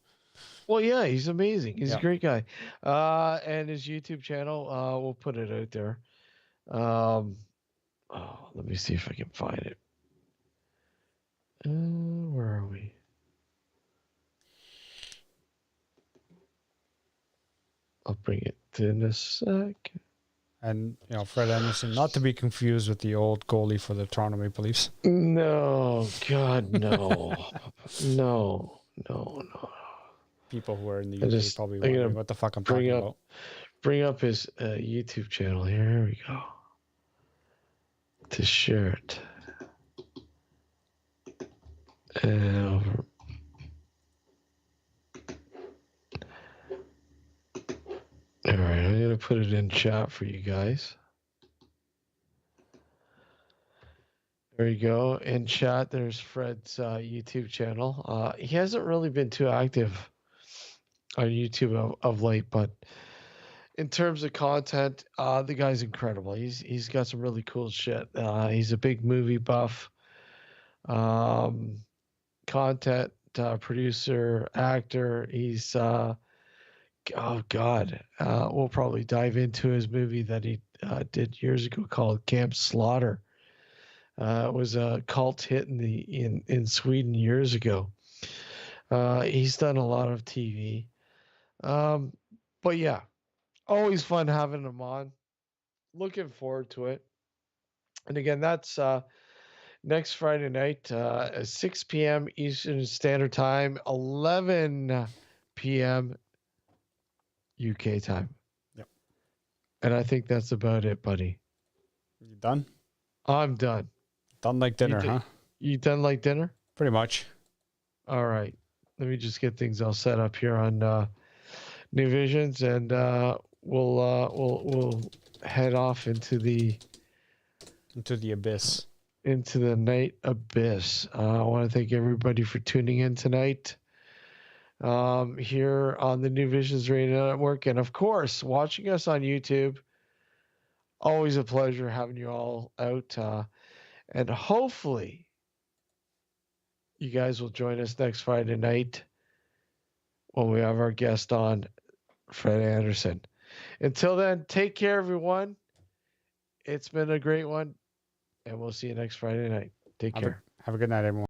[SPEAKER 2] Well, yeah, he's amazing. He's a great guy. And his YouTube channel, we'll put it out there. Let me see if I can find it. Where are we? I'll bring it in a sec.
[SPEAKER 1] And, Fred Anderson, not to be confused with the old goalie for the Toronto Maple Leafs.
[SPEAKER 2] No, God, no. No.
[SPEAKER 1] People who are in the UK probably wondering what the fuck I'm talking about.
[SPEAKER 2] Bring up his YouTube channel here. Here we go. To share it. And all right, I'm going to put it in chat for you guys. There you go. In chat, there's Fred's YouTube channel. He hasn't really been too active on YouTube of late, but in terms of content, the guy's incredible. He's got some really cool shit. He's a big movie buff, content producer, actor. He's oh God, we'll probably dive into his movie that he did years ago called Camp Slaughter. It was a cult hit in Sweden years ago. He's done a lot of TV. But yeah, always fun having him on. Looking forward to it. And again, that's next Friday night, 6 p.m. Eastern Standard Time, 11 p.m. UK time.
[SPEAKER 1] Yep.
[SPEAKER 2] And I think that's about it, buddy.
[SPEAKER 1] You done?
[SPEAKER 2] I'm done.
[SPEAKER 1] Done like dinner, huh?
[SPEAKER 2] You done like dinner?
[SPEAKER 1] Pretty much.
[SPEAKER 2] All right. Let me just get things all set up here on New Visions, and we'll head off into the
[SPEAKER 1] abyss.
[SPEAKER 2] Into the night abyss. I want to thank everybody for tuning in tonight. Here on the New Visions Radio Network, and of course, watching us on YouTube. Always a pleasure having you all out. And hopefully, you guys will join us next Friday night when we have our guest on, Fred Anderson. Until then, take care, everyone. It's been a great one, and we'll see you next Friday night. Take care.
[SPEAKER 1] Have a good night, everyone.